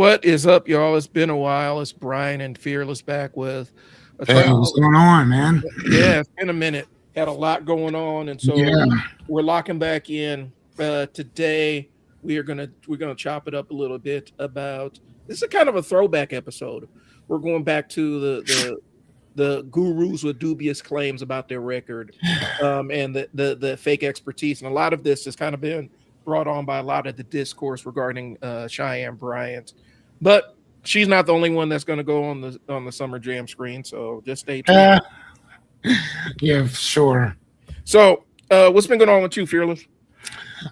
What is up, y'all? It's been a while. It's Bryon and Fearless back with a Hey, what's going on, man? yeah, it's been a minute. Had a lot going on, and so Yeah. we're locking back in. Today we're gonna chop it up a little bit about this is a kind of a throwback episode. We're going back to the gurus with dubious claims about their record, and the fake expertise, and a lot of this has kind of been brought on by a lot of the discourse regarding Cheyenne Bryant, but she's not the only one that's going to go on the Summer Jam screen. So just stay tuned. Uh, yeah, sure. So, what's been going on with you, Fearless?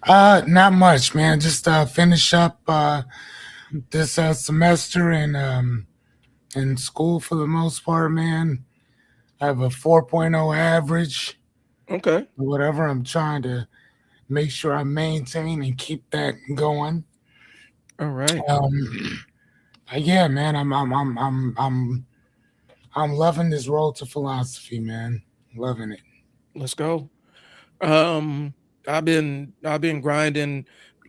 Not much, man. Just finish up this semester in school for the most part, man. I have a 4.0 average, Okay, whatever. I'm trying to make sure I maintain and keep that going. all right, Yeah, man. I'm loving this road to philosophy, man. Loving it. let's go. Um, I've been grinding,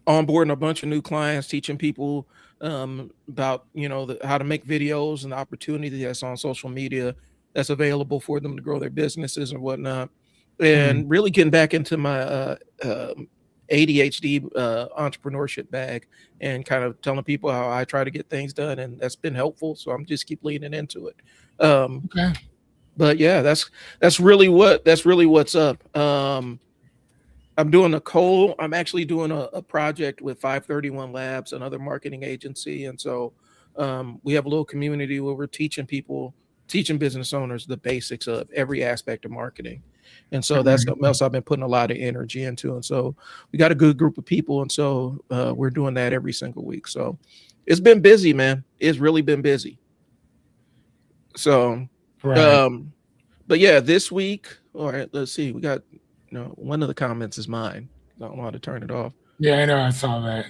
onboarding a bunch of new clients, teaching people about how to make videos and the opportunity that's on social media that's available for them to grow their businesses and whatnot, Hmm. and really getting back into my ADHD entrepreneurship bag and kind of telling people how I try to get things done, and that's been helpful. So I'm just keep leaning into it. Um, Okay. but yeah, that's really what's up. I'm actually doing a project with 531 Labs, another marketing agency. And so we have a little community where we're teaching business owners the basics of every aspect of marketing. And so that's something Mhm. else I've been putting a lot of energy into. And so we got a good group of people. And so we're doing that every single week. So it's been busy, man. It's really been busy. So, Right. um, but yeah, this week, all right, let's see. We got, one of the comments is mine. I don't know how to turn it off. Yeah, I know. I saw that.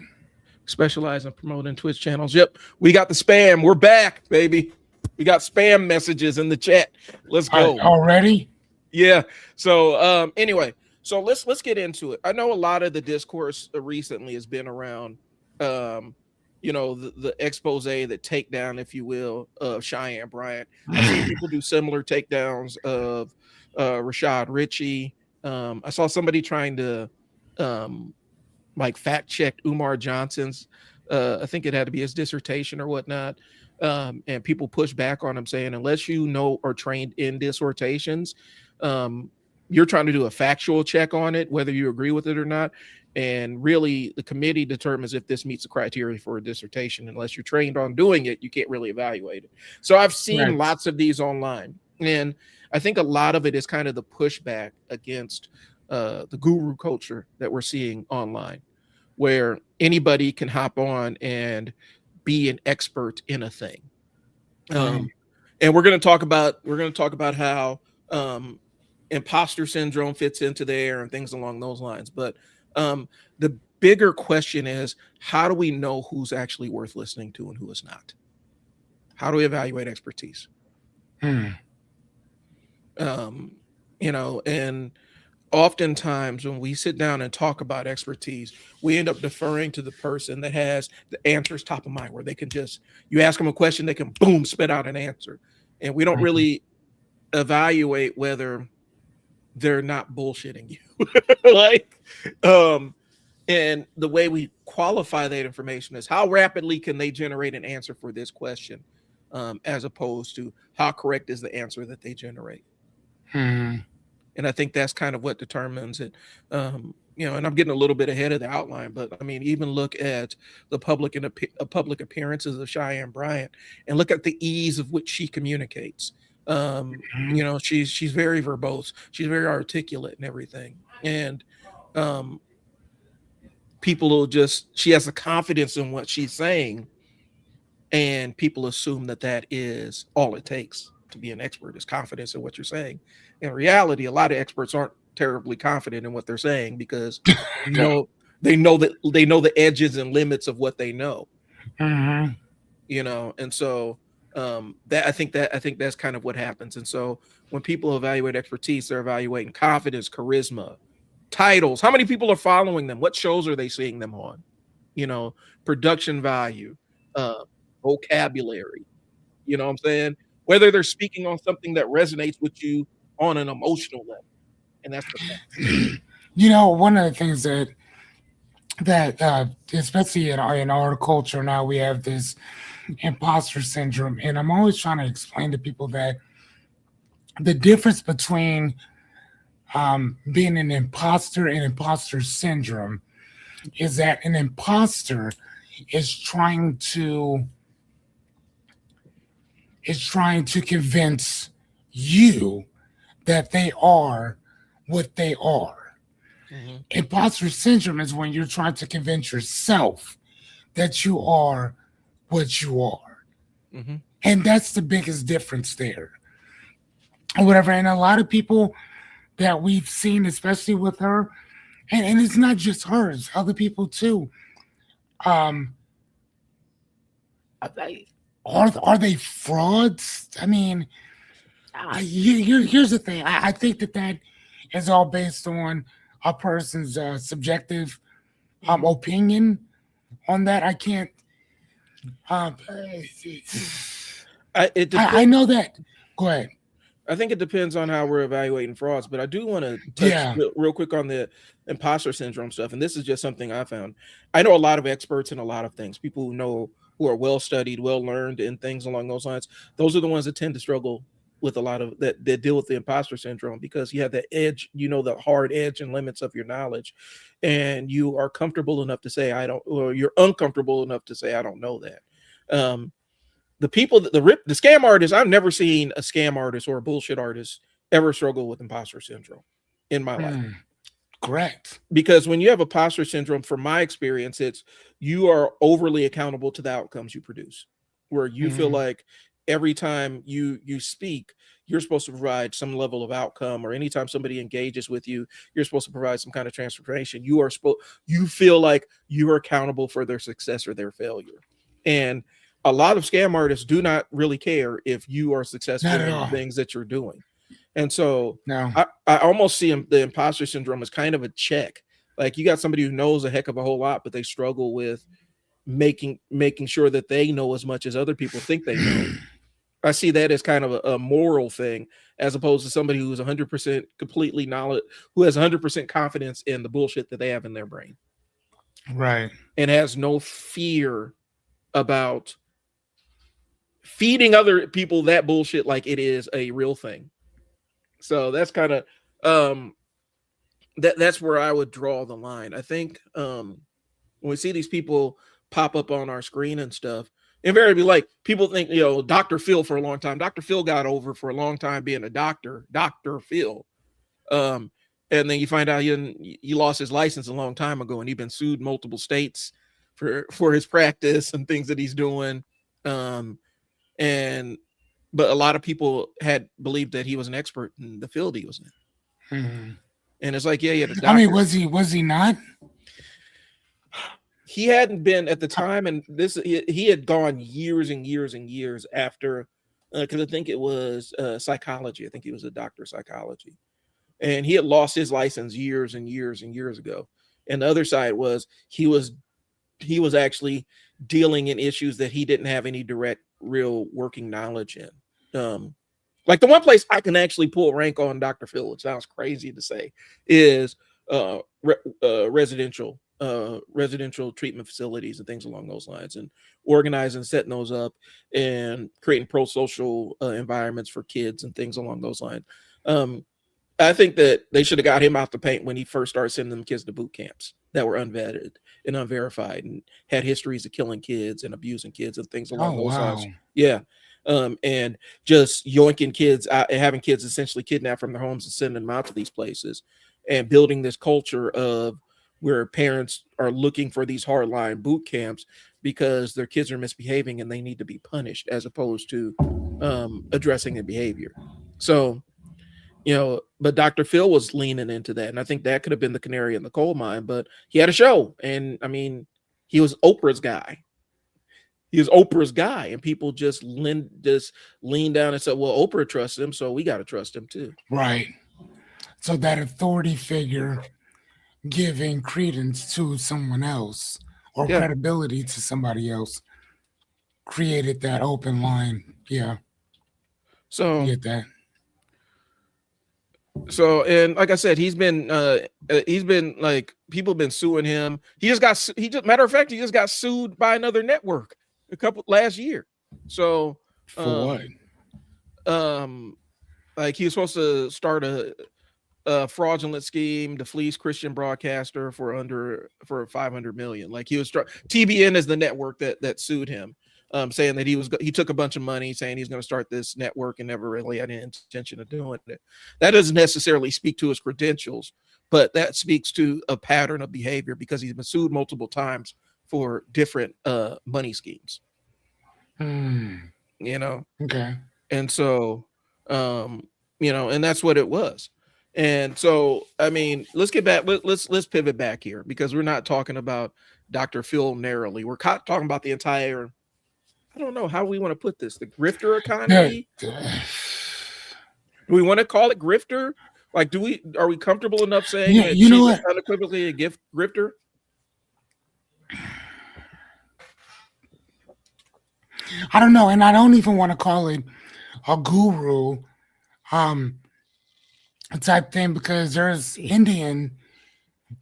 Specialize in promoting Twitch channels. Yep, we got the spam. We're back, baby. We got spam messages in the chat. Let's go. Already? Yeah. So anyway, so let's get into it. I know a lot of the discourse recently has been around um the expose, the takedown, if you will, of Cheyenne Bryant. I've seen people do similar takedowns of Rashad Ritchie. I saw somebody trying to um like fact checked Umar Johnson's I think it had to be his dissertation or whatnot. And people push back on him saying, unless you know or trained in dissertations, um, you're trying to do a factual check on it, whether you agree with it or not. And really, the committee determines if this meets the criteria for a dissertation. Unless you're trained on doing it, you can't really evaluate it. So I've seen Right. lots of these online. And I think a lot of it is kind of the pushback against the guru culture that we're seeing online, where anybody can hop on and be an expert in a thing. Right. Um, and we're going to talk about how imposter syndrome fits into there and things along those lines. But the bigger question is, how do we know who's actually worth listening to and who is not? How do we evaluate expertise? Hmm. Um, and oftentimes when we sit down and talk about expertise, we end up deferring to the person that has the answers top of mind, where they can just, you ask them a question, they can boom, spit out an answer. And we don't Mhm. really evaluate whether they're not bullshitting you. like, um, and the way we qualify that information is how rapidly can they generate an answer for this question, as opposed to how correct is the answer that they generate. Hmm. And I think that's kind of what determines it. And I'm getting a little bit ahead of the outline, but I mean, even look at the public appearances of Cheyenne Bryant, and look at the ease of which she communicates. She's very verbose, she's very articulate and everything, and um, people will just she has a confidence in what she's saying, and people assume that that is all it takes to be an expert, is confidence in what you're saying. In reality, a lot of experts aren't terribly confident in what they're saying, because you know they know the edges and limits of what they know, Hmm. and so that I think that's kind of what happens. And so when people evaluate expertise, they're evaluating confidence, charisma, titles, how many people are following them, what shows are they seeing them on, you know production value, uh, vocabulary. You know what I'm saying? Whether they're speaking on something that resonates with you on an emotional level. And that's the point. One of the things that especially in our culture now, we have this imposter syndrome, and I'm always trying to explain to people that the difference between being an imposter and imposter syndrome is that an imposter is trying to convince you that they are what they are. Mhm. Imposter syndrome is when you're trying to convince yourself that you are what you are. Mhm. And that's the biggest difference there. Or whatever. And a lot of people that we've seen, especially with her, and it's not just her, it's other people too. Um, are they frauds? I mean, here's the thing. I think that is all based on a person's subjective Mhm. opinion on that. I can't. Um, It I depends. know that. Go ahead. I think it depends on how we're evaluating frauds, but I do want to touch Yeah. real quick on the imposter syndrome stuff. And this is just something I found. I know a lot of experts in a lot of things, people who know, who are well studied, well learned, and things along those lines. Those are the ones that tend to struggle with a lot of that deal with the imposter syndrome, because you have the edge, the hard edge and limits of your knowledge, and you are comfortable enough to say I don't, or you're uncomfortable enough to say I don't know that. Um, the people that the scam artists, I've never seen a scam artist or a bullshit artist ever struggle with imposter syndrome in my life. Hmm. Correct. Because when you have imposter syndrome, from my experience, it's you are overly accountable to the outcomes you produce, where you feel Hmm. like every time you speak, you're supposed to provide some level of outcome, or anytime somebody engages with you, you're supposed to provide some kind of transformation. You feel like you are accountable for their success or their failure. And a lot of scam artists do not really care if you are Not successful at in the all. things that you're doing. And so No. I almost see the imposter syndrome as kind of a check. Like, you got somebody who knows a heck of a whole lot, but they struggle with making sure that they know as much as other people think they know. I see that as kind of a moral thing, as opposed to somebody who's 100% completely knowledge, who has 100% confidence in the bullshit that they have in their brain, Right. and has no fear about feeding other people that bullshit like it is a real thing. So that's kind of um that's where I would draw the line. I think when we see these people pop up on our screen and stuff, invariably, like, people think, Dr. Phil for a long time. Dr. Phil got over for a long time being a doctor, Dr. Phil. Um, and then you find out he lost his license a long time ago, and he's been sued multiple states for his practice and things that he's doing. Um, and but a lot of people had believed that he was an expert in the field he was in. Hmm. And it's like, yeah, he had a I mean, doctor. was he not? He hadn't been at the time, and he had gone years and years and years after, because I think it was psychology. I think he was a doctor of psychology, and he had lost his license years and years and years ago. And the other side was he was actually dealing in issues that he didn't have any direct, real working knowledge in. Like, the one place I can actually pull rank on Dr. Phil, it sounds crazy to say, is residential treatment facilities and things along those lines, and organizing, setting those up, and creating pro-social environments for kids and things along those lines. Um, I think that they should have got him out the paint when he first started sending them kids to boot camps that were unvetted and unverified, and had histories of killing kids and abusing kids and things along Oh those wow. lines. Yeah. And just yoinking kids out, having kids essentially kidnapped from their homes and sending them out to these places, and building this culture of where parents are looking for these hardline boot camps because their kids are misbehaving and they need to be punished, as opposed to addressing the behavior. So, but Dr. Phil was leaning into that, and I think that could have been the canary in the coal mine. But he had a show, and I mean, he was Oprah's guy. He was Oprah's guy, and people just leaned down and said, "Well, Oprah trusts him, so we got to trust him too." Right. So that authority figure giving credence to someone else or Yeah, credibility to somebody else. created that open line. Yeah, I So get that. and like I said, he's been like people been suing him. He just matter of fact, he just got sued by another network a couple last year. So For what? um um like he was supposed to start a fraudulent scheme to fleece Christian broadcaster for 500 million. Like TBN is the network that sued him, saying that he took a bunch of money, saying he's going to start this network and never really had any intention of doing it. That doesn't necessarily speak to his credentials, but that speaks to a pattern of behavior because he's been sued multiple times for different money schemes. Hmm. You know, Okay. and so um and that's what it was. And so I mean, let's get back, let's pivot back here because we're not talking about Dr. Phil narrowly. We're talking about the entire, I don't know how we want to put this, the grifter Yeah. economy. Do we want to call it grifter? Like, are we comfortable enough saying Yeah, that you know she's what? unequivocally a grifter? I don't know, and I don't even want to call it a guru um type thing because there's Indian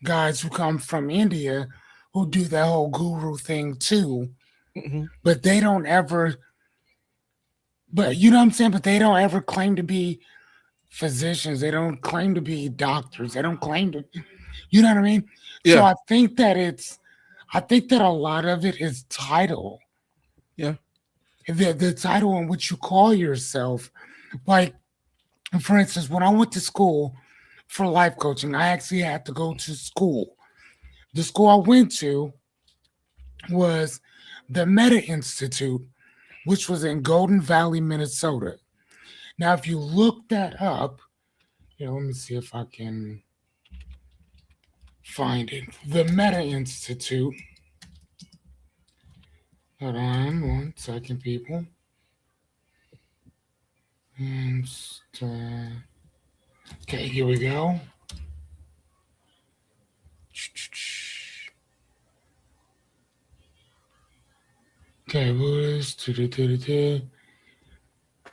guys who come from India who do that whole guru thing too, Mm-hmm. but they don't ever. But you know what I'm saying? But they don't ever claim to be physicians. They don't claim to be doctors. They don't claim to, you know what I mean? So Yeah, I think that a lot of it is title. yeah. The title in which you call yourself. Like, for instance, when I went to school for life coaching, I actually had to go to school. The school I went to was the Meta Institute, which was in Golden Valley, Minnesota. Now, if you look that up, let me see if I can find it. The Meta Institute. Hold on one second, people. And okay, here we go. Okay, was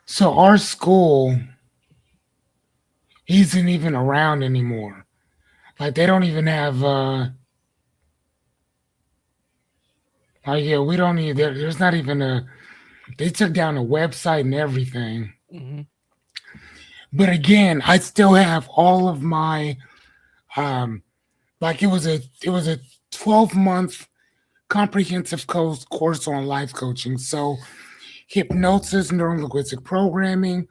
so our school isn't even around anymore. Like they don't even have yeah, we don't need there's not even a they took down a website and everything. Mm-hmm. But again, I still have all of my um like it was a 12-month comprehensive course on life coaching. So hypnosis, neurolinguistic programming,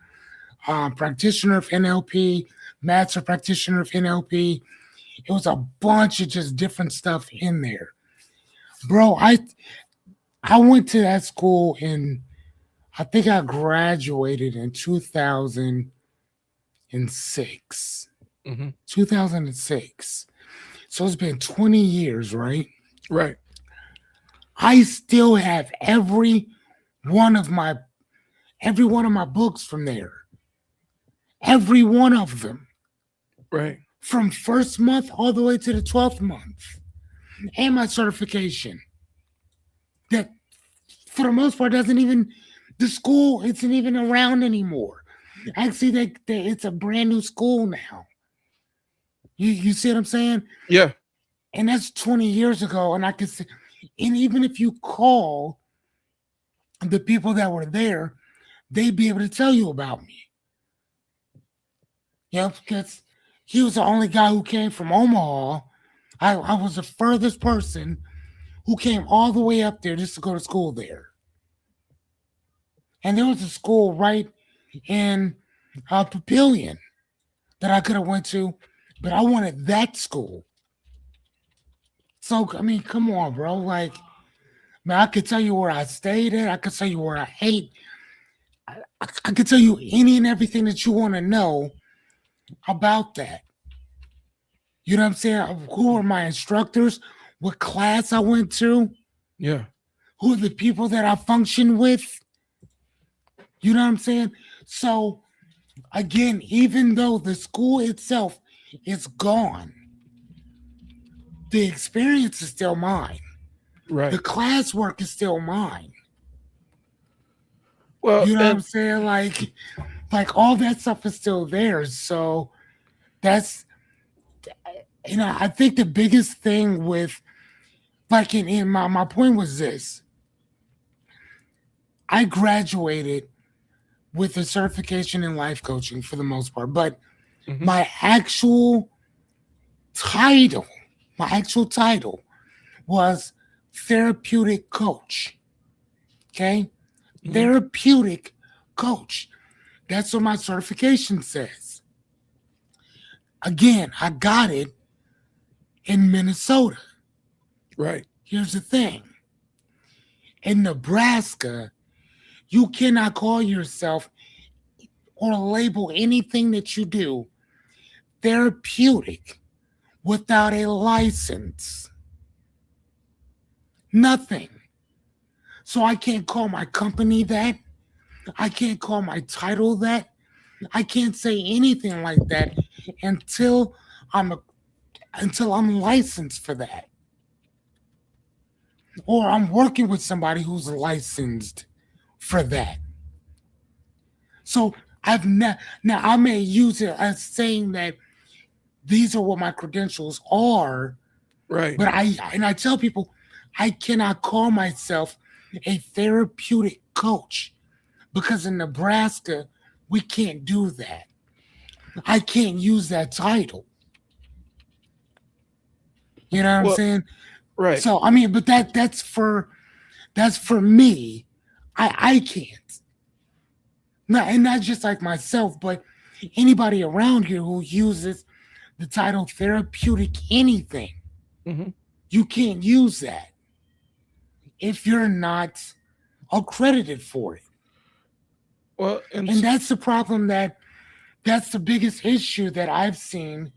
practitioner of NLP, master practitioner of NLP. It was a bunch of just different stuff in there. Bro, I went to that school in I think I graduated in 2006. Mm-hmm. 2006. So it's been 20 years, right? Right. I still have one of my every one of my books from there. Every one of them. Right. From first month all the way to the 12th month. And my certification. That for the most part doesn't even the school isn't even around anymore. Actually, it's a brand new school now. You see what I'm saying? Yeah. And that's 20 years ago. And I can say, and even if you call the people that were there, they'd be able to tell you about me. Because he was the only guy who came from Omaha. I was the furthest person who came all the way up there just to go to school there. And there was a school right in Papillion that I could have went to, but I wanted that school. So I mean, come on, bro. Like, man, I could tell you where I stayed at. I could tell you where I ate. I could tell you any and everything that you want to know about that. You know what I'm saying? Who were my instructors? What class I went to? Yeah. Who are the people that I function with? You know what I'm saying? So again, even though the school itself is gone, the experience is still mine. Right. The classwork is still mine. Well, You know what I'm and saying? Like all that stuff is still there. So that's, I think the biggest thing with, like, in my point was this: I graduated with a certification in life coaching for the most part, but mhm, my actual title, my actual title was therapeutic coach. Okay, mhm, therapeutic coach. That's what my certification says. Again, I got it in Minnesota. right. Here's the thing: in Nebraska, you cannot call yourself or label anything that you do therapeutic without a license. Nothing. So I can't call my company that. I can't call my title that. I can't say anything like that until I'm a, until I'm licensed for that, or I'm working with somebody who's licensed for that. So now I may use it as saying that these are what my credentials are, Right. but I tell people I cannot call myself a therapeutic coach because in Nebraska we can't do that. I can't use that title. You know what I'm Well, saying? right. So I mean, but that's for me. I can't. Not and not just like myself, but anybody around here who uses the title therapeutic anything. Hmm. You can't use that if you're not accredited for it. Well, and And that's the problem that's the biggest issue that I've seen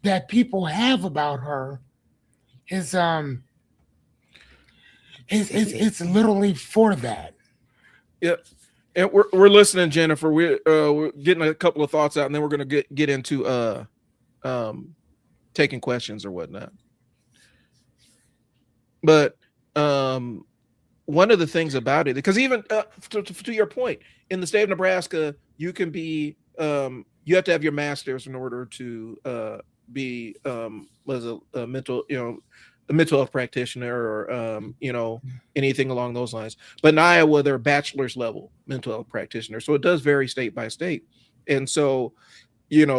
that people have about her is it's literally for that. yeah, and we're listening, Jennifer. We're getting a couple of thoughts out, and then we're gonna get into um taking questions or whatnot. But um one of the things about it, because even to your point, in the state of Nebraska, you can be you have to have your master's in order to be was a mental a mental health practitioner or anything along those lines. But in Iowa, they're bachelor's level mental health practitioner, so it does vary state by state. And so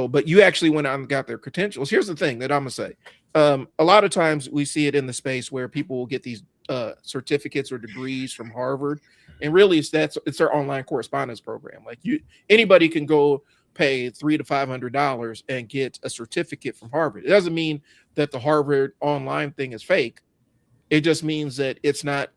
but you actually went out and got their credentials. Here's the thing that I'm gonna say. A lot of times we see it in the space where people will get these certificates or degrees from Harvard, and really it's their online correspondence program. Like anybody can go pay $300 to $500 and get a certificate from Harvard. It doesn't mean that the Harvard online thing is fake. It just means that it's not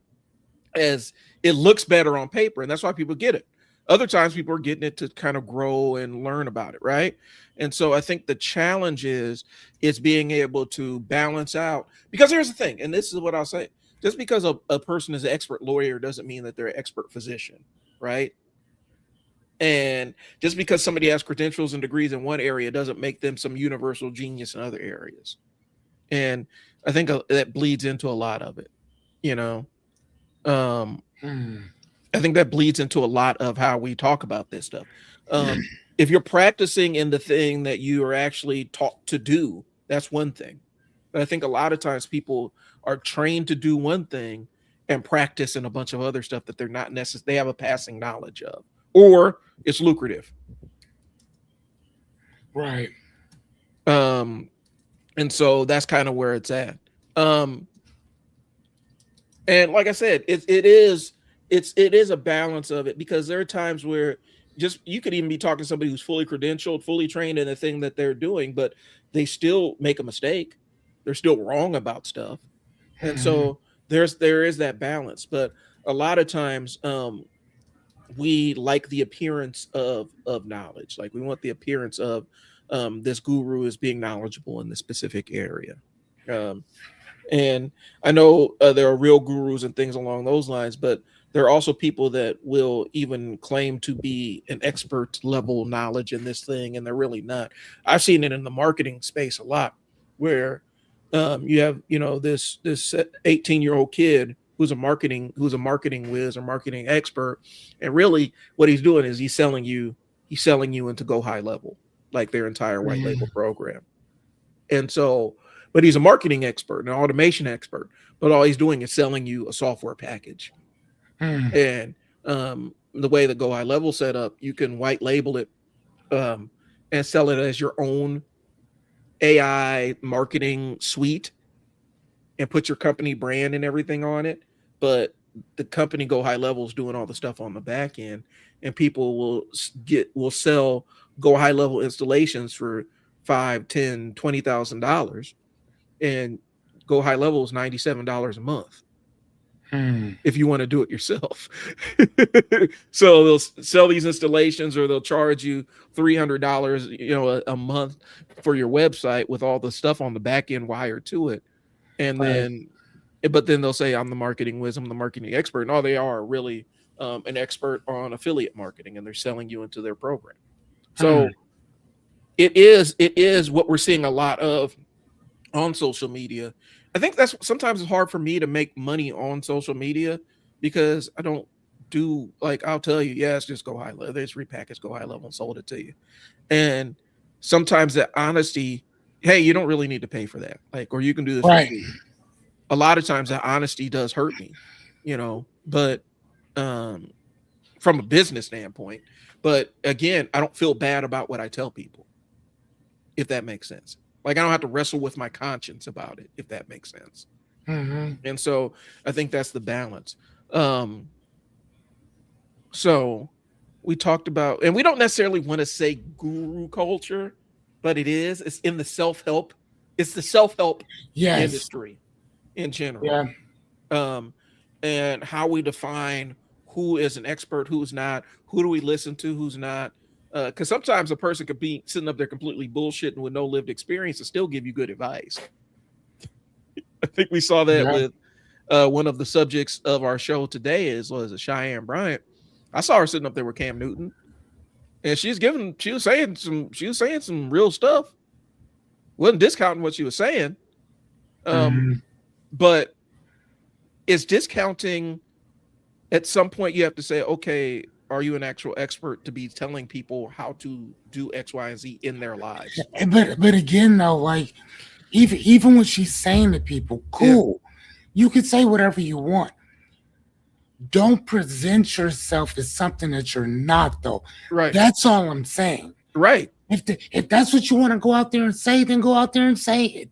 as it looks better on paper, and that's why people get it. Other times people are getting it to kind of grow and learn about it, right? And so I think the challenge is being able to balance out, because here's the thing, and this is what I'll say: just because a person is an expert lawyer doesn't mean that they're an expert physician, right? And just because somebody has credentials and degrees in one area doesn't make them some universal genius in other areas. And I think that bleeds into a lot of it, you know. um Hmm. I think that bleeds into a lot of how we talk about this stuff. Um, if you're practicing in the thing that you are actually taught to do, that's one thing. But I think a lot of times people are trained to do one thing and practice in a bunch of other stuff that they're not necessarily, they have a passing knowledge of, or it's lucrative. Right. Um, and so that's kind of where it's at. Um, and like I said, it is a balance of it, because there are times where just you could even be talking to somebody who's fully credentialed, fully trained in the thing that they're doing, but they still make a mistake. They're still wrong about stuff. And Hmm. so there is that balance. But a lot of times we like the appearance of knowledge. Like we want the appearance of this guru is being knowledgeable in this specific area. Um, and I know there are real gurus and things along those lines, but there are also people that will even claim to be an expert level knowledge in this thing, and they're really not. I've seen it in the marketing space a lot, where you have this 18-year-old kid who's a marketing whiz or marketing expert, and really what he's doing is he's selling you into Go High Level, like their entire white label program. And so, but he's a marketing expert, an automation expert, but all he's doing is selling you a software package. And the way the Go High Level set up, you can white label it and sell it as your own AI marketing suite and put your company brand and everything on it. But the company Go High Level is doing all the stuff on the back end, and people will sell Go High Level installations for $5, $10, $20,000, and Go High Level is $97 a month if you want to do it yourself. So they'll sell these installations, or they'll charge you $300, a month for your website with all the stuff on the back end wired to it. And but then they'll say, I'm the marketing whiz, I'm the marketing expert. And all they are really an expert on affiliate marketing, and they're selling you into their program. So it is what we're seeing a lot of on social media. I think that's sometimes it's hard for me to make money on social media because I don't do, like, I'll tell you, yeah, it's just Go High Level. They just repackaged Go High Level and sold it to you. And sometimes that honesty, hey, you don't really need to pay for that. Like, or you can do this for free. A lot of times that honesty does hurt me, but from a business standpoint. But again, I don't feel bad about what I tell people, if that makes sense. Like, I don't have to wrestle with my conscience about it, if that makes sense. And so I think that's the balance. So we talked about, and we don't necessarily want to say guru culture, but it's in the self-help. It's the self-help industry in general. And how we define who is an expert, who's not, who do we listen to, who's not. Because sometimes a person could be sitting up there completely bullshitting with no lived experience and still give you good advice. I think we saw that with one of the subjects of our show today was Cheyenne Bryant. I saw her sitting up there with Cam Newton, and she was saying some real stuff. Wasn't discounting what she was saying, but it's discounting. At some point, you have to say, okay, are you an actual expert to be telling people how to do X, Y, and Z in their lives? But again, though, like even when she's saying to people, cool, you can say whatever you want. Don't present yourself as something that you're not, though. Right. That's all I'm saying. Right. If that's what you want to go out there and say, then go out there and say it.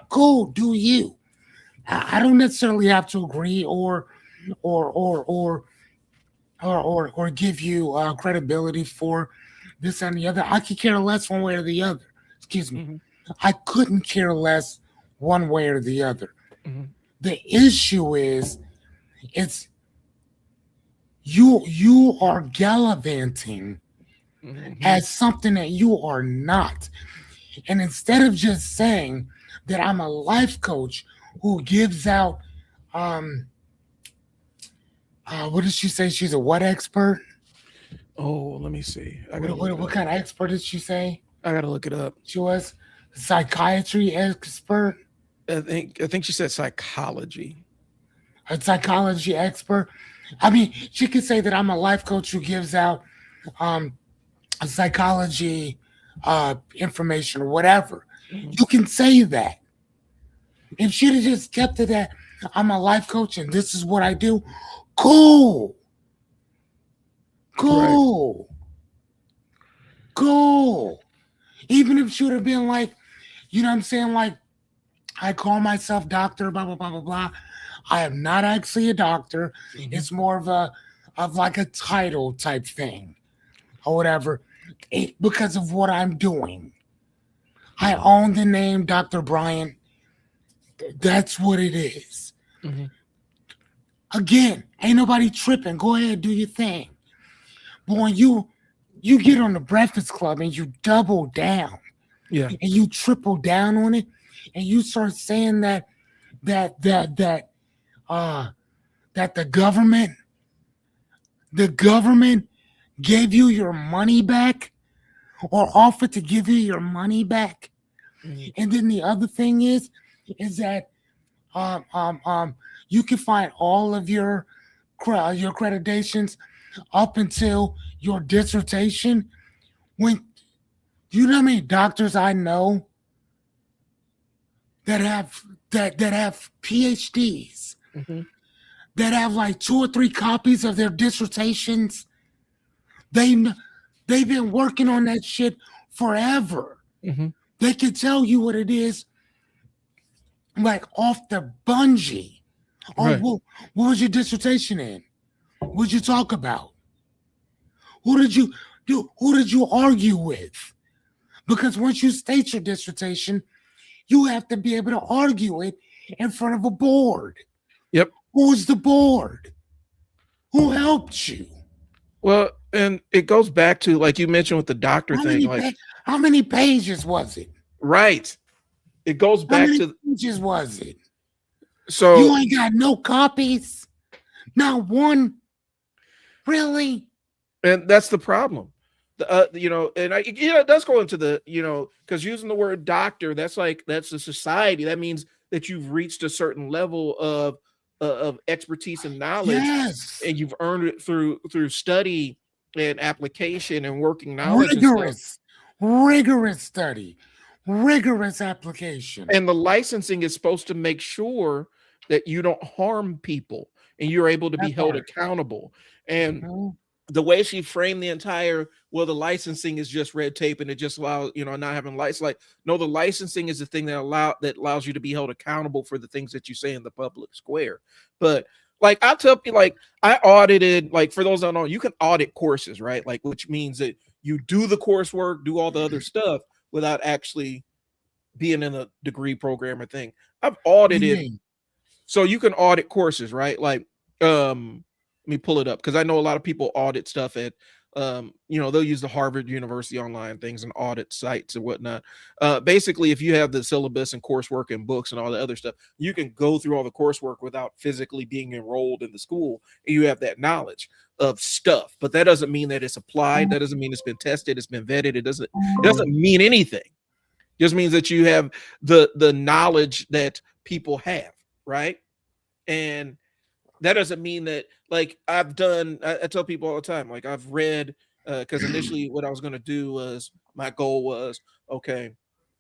Cool, do you? I don't necessarily have to agree or give you credibility for this and the other. I could care less one way or the other. Excuse me. I couldn't care less one way or the other. The issue is, it's you are gallivanting as something that you are not. And instead of just saying that I'm a life coach who gives out what did she say? She's a what expert? Oh, let me see. What kind of expert did she say? I gotta look it up. She was a psychiatry expert. I think she said psychology. A psychology expert. I mean, she could say that I'm a life coach who gives out a psychology information or whatever. You can say that. If she'd have just kept it at, I'm a life coach and this is what I do, cool. Even if she would have been like, you know what I'm saying? Like, I call myself doctor, blah, blah, blah, blah, blah. I am not actually a doctor. It's more of like a title type thing or whatever, because of what I'm doing. I own the name Dr. Bryon. That's what it is. Again, ain't nobody tripping. Go ahead, do your thing. But when you get on the Breakfast Club and you double down, and you triple down on it, and you start saying that the government gave you your money back or offered to give you your money back. And then the other thing is that you can find all of your accreditations up until your dissertation. When you know how many doctors I know that have PhDs Mm-hmm. that have like 2 or 3 copies of their dissertations. They they've been working on that shit forever. Mm-hmm. They can tell you what it is, like off the bungee. Oh, Right. what was your dissertation in? What did you talk about? Who did you do? Who did you argue with? Because once you state your dissertation, you have to be able to argue it in front of a board. Yep. Who's the board? Who helped you? Well, and it goes back to like you mentioned with the doctor How thing, many like how many pages was it? right. It goes How back many to pages was it? You so ain't got no copies? Not one? Really? and that's the problem. And it does go into the, because using the word doctor, that's like that's a society. That means that you've reached a certain level of expertise and knowledge, Yes. and you've earned it through study and application and working knowledge and stuff. Rigorous. Rigorous study. Rigorous application. And the licensing is supposed to make sure that you don't harm people and you're able to be That held part. accountable. And Mhm. the way she framed the entire, well, the licensing is just red tape and it just allows, not having lights. Like, no, the licensing is the thing that allows you to be held accountable for the things that you say in the public square. But like I'll tell you, like I audited, like for those that don't know, you can audit courses, right? Like, which means that you do the coursework, do all the other stuff without actually being in a degree program or thing. I've What do you audited, mean? so you can audit courses, right? Like, let me pull it up because I know a lot of people audit stuff at, they'll use the Harvard University online things and audit sites and whatnot. Basically, if you have the syllabus and coursework and books and all the other stuff, you can go through all the coursework without physically being enrolled in the school, and you have that knowledge of stuff. But that doesn't mean that it's applied. That doesn't mean it's been tested. It's been vetted. It doesn't mean anything. It just means that you have the knowledge that people have, right? And that doesn't mean that, like, I tell people all the time, like I've read, because initially what I was going to do was, my goal was, okay,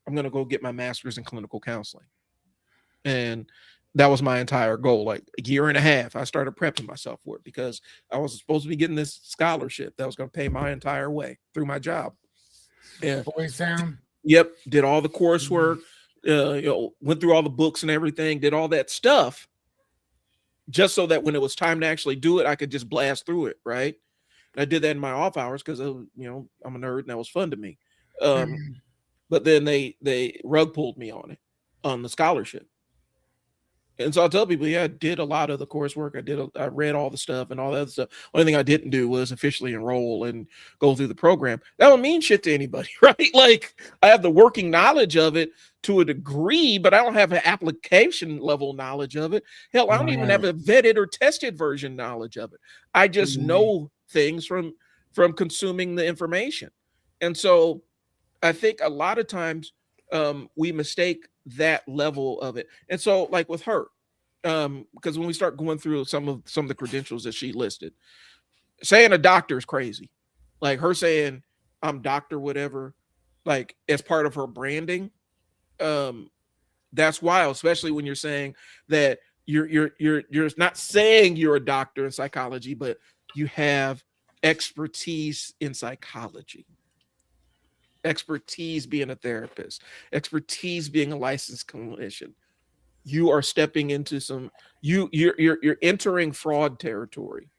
I'm going to go get my master's in clinical counseling. And that was my entire goal. Like a year and a half, I started prepping myself for it because I was supposed to be getting this scholarship that was going to pay my entire way through my job. Yeah. Boy sound? Yep. Did all the coursework, went through all the books and everything, did all that stuff just so that when it was time to actually do it, I could just blast through it. Right. And I did that in my off hours because, I'm a nerd and that was fun to me. But then they rug pulled me on the scholarship. And so I tell people, yeah, I did a lot of the coursework. I read all the stuff and all that other stuff. Only thing I didn't do was officially enroll and go through the program. That don't mean shit to anybody, right? Like I have the working knowledge of it to a degree, but I don't have an application level knowledge of it. Hell, I don't even have a vetted or tested version knowledge of it. I just know things from consuming the information. And so I think a lot of times we mistake that level of it. And so like with her, because when we start going through some of the credentials that she listed, saying a doctor is crazy. Like her saying I'm doctor whatever, like as part of her branding, that's wild, especially when you're saying that you're not saying you're a doctor in psychology, but you have expertise in psychology. Expertise being a therapist, expertise being a licensed clinician. You are stepping into you're entering fraud territory,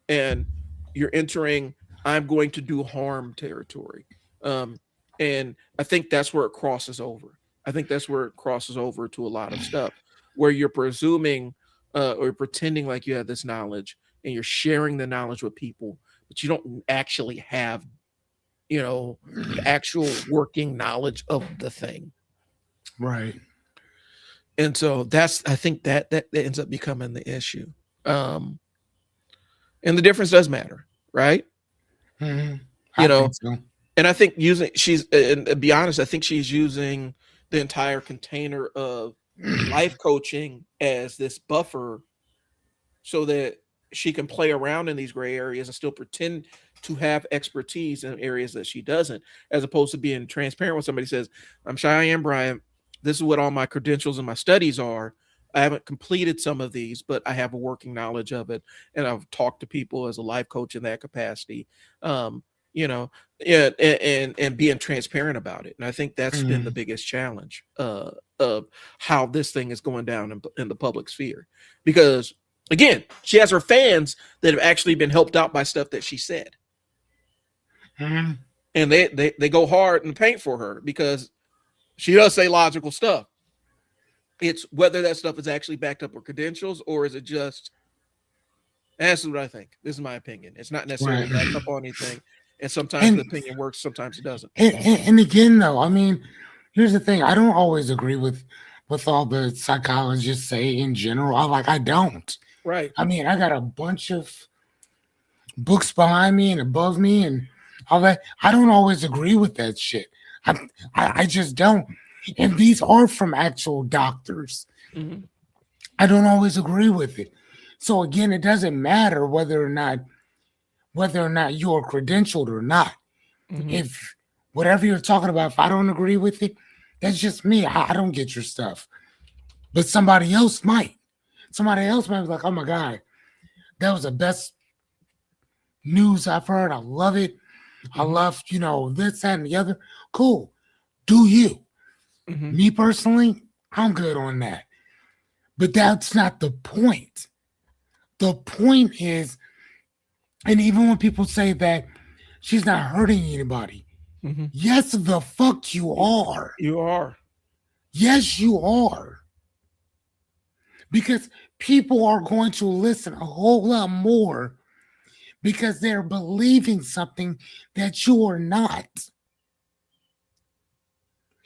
and you're entering I'm going to do harm territory. And I think that's where it crosses over. I think that's where it crosses over to a lot of stuff where you're presuming or pretending like you have this knowledge and you're sharing the knowledge with people, but you don't actually have the actual working knowledge of the thing. Right. And so I think that ends up becoming the issue. And the difference does matter, right? I think so. And I think and to be honest, I think she's using the entire container of life coaching as this buffer so that she can play around in these gray areas and still pretend to have expertise in areas that she doesn't, as opposed to being transparent when somebody says, I'm Cheyenne Bryant. This is what all my credentials and my studies are. I haven't completed some of these, but I have a working knowledge of it. And I've talked to people as a life coach in that capacity. Um, you know, and being transparent about it. And I think that's been the Mm. biggest challenge of how this thing is going down in the public sphere. Because again, she has her fans that have actually been helped out by stuff that she said. Mm. And they go hard in the paint for her because she does say logical stuff. It's whether that stuff is actually backed up with credentials or is it just, that's what I think. This is my opinion. It's not necessarily Right. backed up on anything. And sometimes the And, opinion works, sometimes it doesn't. and again, though, I mean, here's the thing. I don't always agree with all the psychologists say in general. I don't. Right. I mean, I got a bunch of books behind me and above me and all that. I don't always agree with that shit. I I just don't. And these are from actual doctors. Mm-hmm. I don't always agree with it. So again, it doesn't matter whether or not you're credentialed or not. Mm-hmm. If whatever you're talking about, if I don't agree with it, that's just me. I don't get your stuff. But somebody else might. Somebody else might be like, oh my God, that was the best news I've heard. I love it. I Mm-hmm. love, this, that, and the other. Cool. Do you? Mm-hmm. Me personally, I'm good on that. But that's not the point. The point is, and even when people say that she's not hurting anybody, Mm-hmm. yes, the fuck you are. You are. Yes, you are. Because people are going to listen a whole lot more because they're believing something that you are not.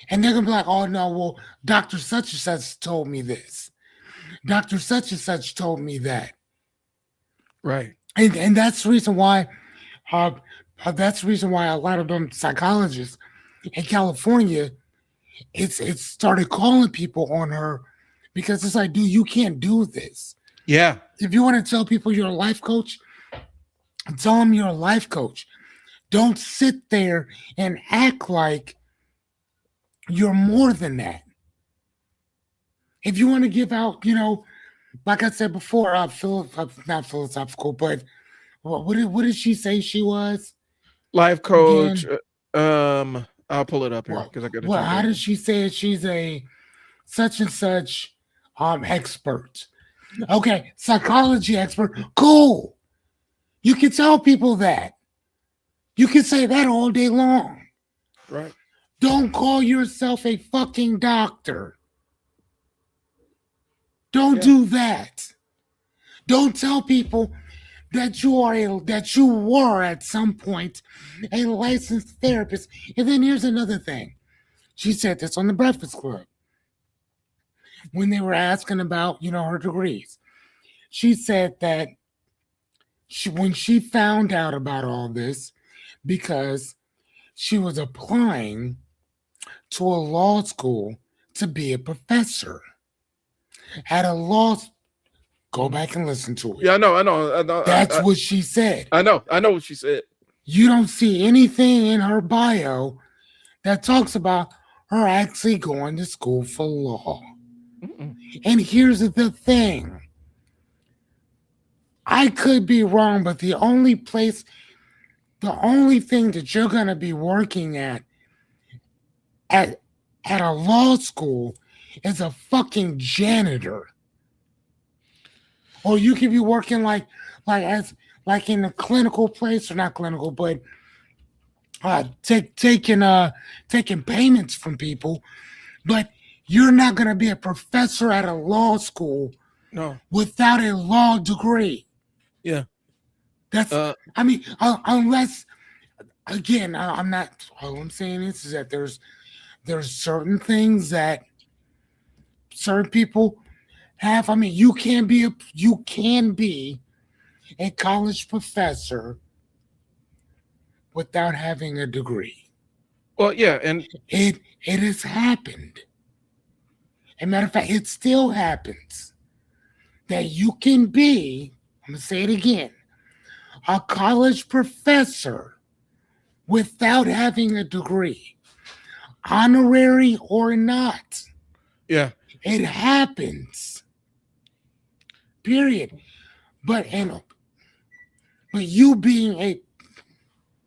And they're going to be like, oh no, well, Dr. Such and Such told me this. Dr. Such and Such told me that. Right. And uh, that's the reason why a lot of them psychologists in California, it's started calling people on her because it's like, dude, you can't do this. Yeah. If you want to tell people you're a life coach, tell them you're a life coach. Don't sit there and act like you're more than that. If you want to give out, like I said before, not philosophical, but what did she say she was Life coach. again? I'll pull it up here Well, because I got to well, jump how over. does she say it? She's a such and such expert. Okay, psychology expert. Cool. You can tell people that. You can say that all day long. Right. Don't call yourself a fucking doctor. Don't Yeah. do that. Don't tell people that you were at some point a licensed therapist. And then here's another thing. She said this on the Breakfast Club when they were asking about, her degrees. She said that when she found out about all this, because she was applying to a law school to be a professor at a law. Go Mm-hmm. back and listen to it. Yeah, I know. I know. I know. That's what she said. I know. I know what she said. You don't see anything in her bio that talks about her actually going to school for law. Mm-mm. And here's the thing. I could be wrong, but the only thing that you're going to be working at at a law school is a fucking janitor. Or you could be working as like in a clinical place or not clinical, but taking payments from people. But you're not going to be a professor at a law school No. without a law degree. Yeah. That's, Uh. I mean, unless, again, I'm not, all I'm saying is that there's certain things that certain people have. I mean, you can be a college professor without having a degree. Well, yeah, and It has happened. As a matter of fact, it still happens. that you can be, I'm going to say it again, a college professor without having a degree, honorary or not. Yeah. It happens. Period. But you being a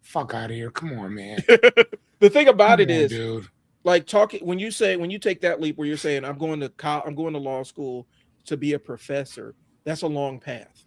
fuck out of here. Come on, man. The thing about Come it on, is, dude. like talking when you take that leap where you're saying I'm going to law school to be a professor. That's a long path.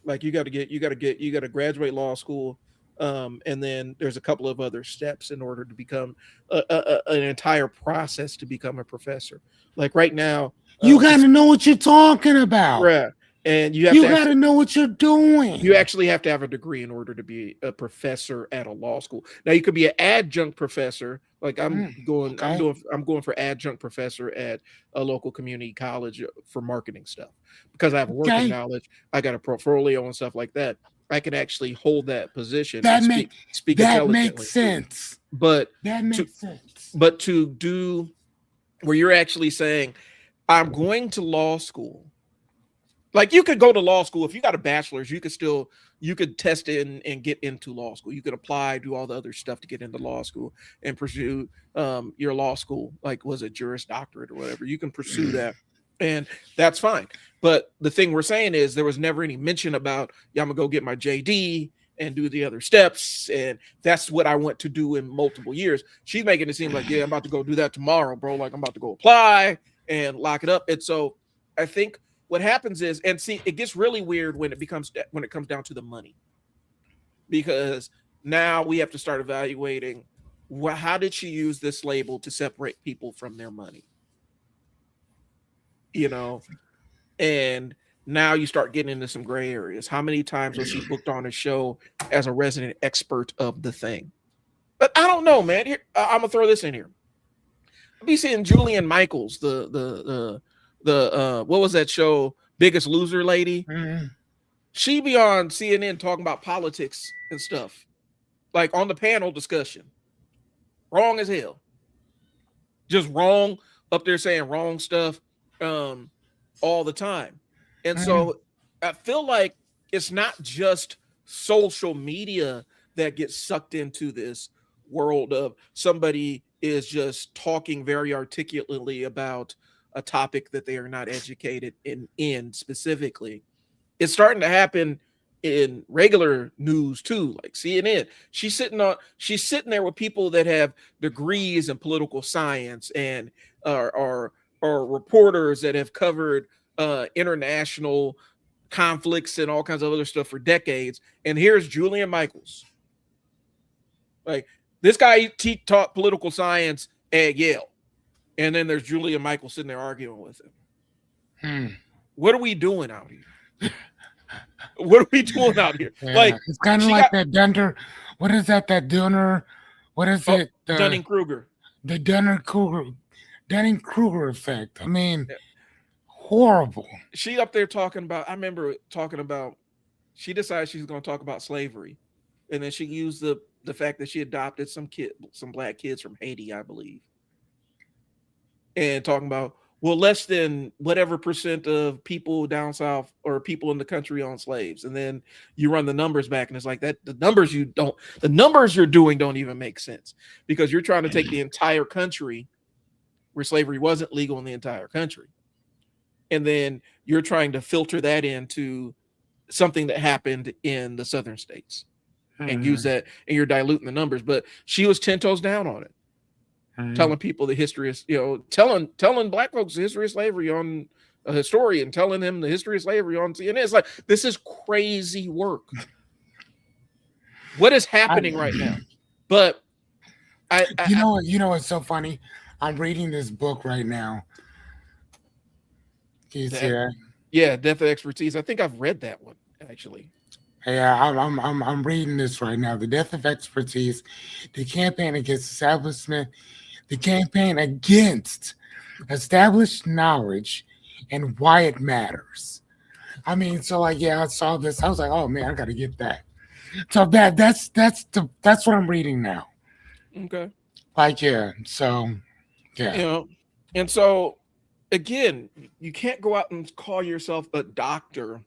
Like you got to graduate law school, and then there's a couple of other steps in order to become an entire process to become a professor. Like right now, You got it's to know what you're talking about. right, and you have You to got to actually know what you're doing. you actually have to have a degree in order to be a professor at a law school. Now you could be an adjunct professor. Like Okay. I'm going for adjunct professor at a local community college for marketing stuff because I have working Okay. knowledge. I got a portfolio and stuff like that. I can actually hold that position That and make speak that makes intelligently. sense. But That to makes sense. to do where you're actually saying I'm going to law school, like you could go to law school if you got a bachelor's, you could test in and get into law school. You could apply, do all the other stuff to get into law school and pursue your law school, like was it Juris Doctorate or whatever. You can pursue that, and that's fine. But the thing we're saying is there was never any mention about, yeah, I'm gonna go get my JD and do the other steps, and that's what I want to do in multiple years. She's making it seem like, yeah, I'm about to go do that tomorrow, bro. Like I'm about to go apply and lock it up. And so I think what happens is, and see, it gets really weird when it comes down to the money, because now we have to start evaluating, how did she use this label to separate people from their money, you know? And now you start getting into some gray areas. How many times was she booked on a show as a resident expert of the thing? But I don't know, man. Here, I'm gonna throw this in here. I'll be seeing Julian Michaels, the what was that show, Biggest Loser lady? Mhm. She be on CNN talking about politics and stuff, like on the panel discussion. Wrong as hell, just wrong, up there saying wrong stuff, um, all the time. And Mhm. so I feel like it's not just social media that gets sucked into this world of somebody is just talking very articulately about a topic that they are not educated in specifically. It's starting to happen in regular news too, like CNN. She's sitting there with people that have degrees in political science and are reporters that have covered international conflicts and all kinds of other stuff for decades. And here's Julian Michaels. Like this guy, he taught political science at Yale. And then there's Julian Michaels sitting there arguing with him. Hmm. What are we doing out here? What are we doing out here? Yeah, Like it's kind of she like got that Dunner. What is that? That Dunner. What is it? Dunning Kruger. The Dunning Kruger effect. I mean, horrible. She up there talking about. I remember talking about. She decided she's going to talk about slavery, and then she used the fact that she adopted some black kids from Haiti, I believe, and talking about, well, less than whatever percent of people down south or people in the country own slaves, and then you run the numbers back, and it's like that the numbers you're doing don't even make sense, because you're trying to take the entire country where slavery wasn't legal in the entire country, and then you're trying to filter that into something that happened in the southern states and use Mhm. that, and you're diluting the numbers. But she was 10 toes down on it, Mhm. telling people the history is, telling black folks the history of slavery on a historian, telling them the history of slavery on CNN. It's like, this is crazy work. What is I, happening right now? But you know what's so funny? I'm reading this book right now. Can you see that, that? yeah, Death of Expertise. I think I've read that one actually. Yeah, I'm reading this right now. The Death of Expertise, the campaign against establishment, the campaign against established knowledge, and why it matters. I mean, so like, yeah, I saw this. I was like, oh man, I got to get that. So that's what I'm reading now. Okay. Like, yeah. So You yeah. know, and so again, you can't go out and call yourself a doctor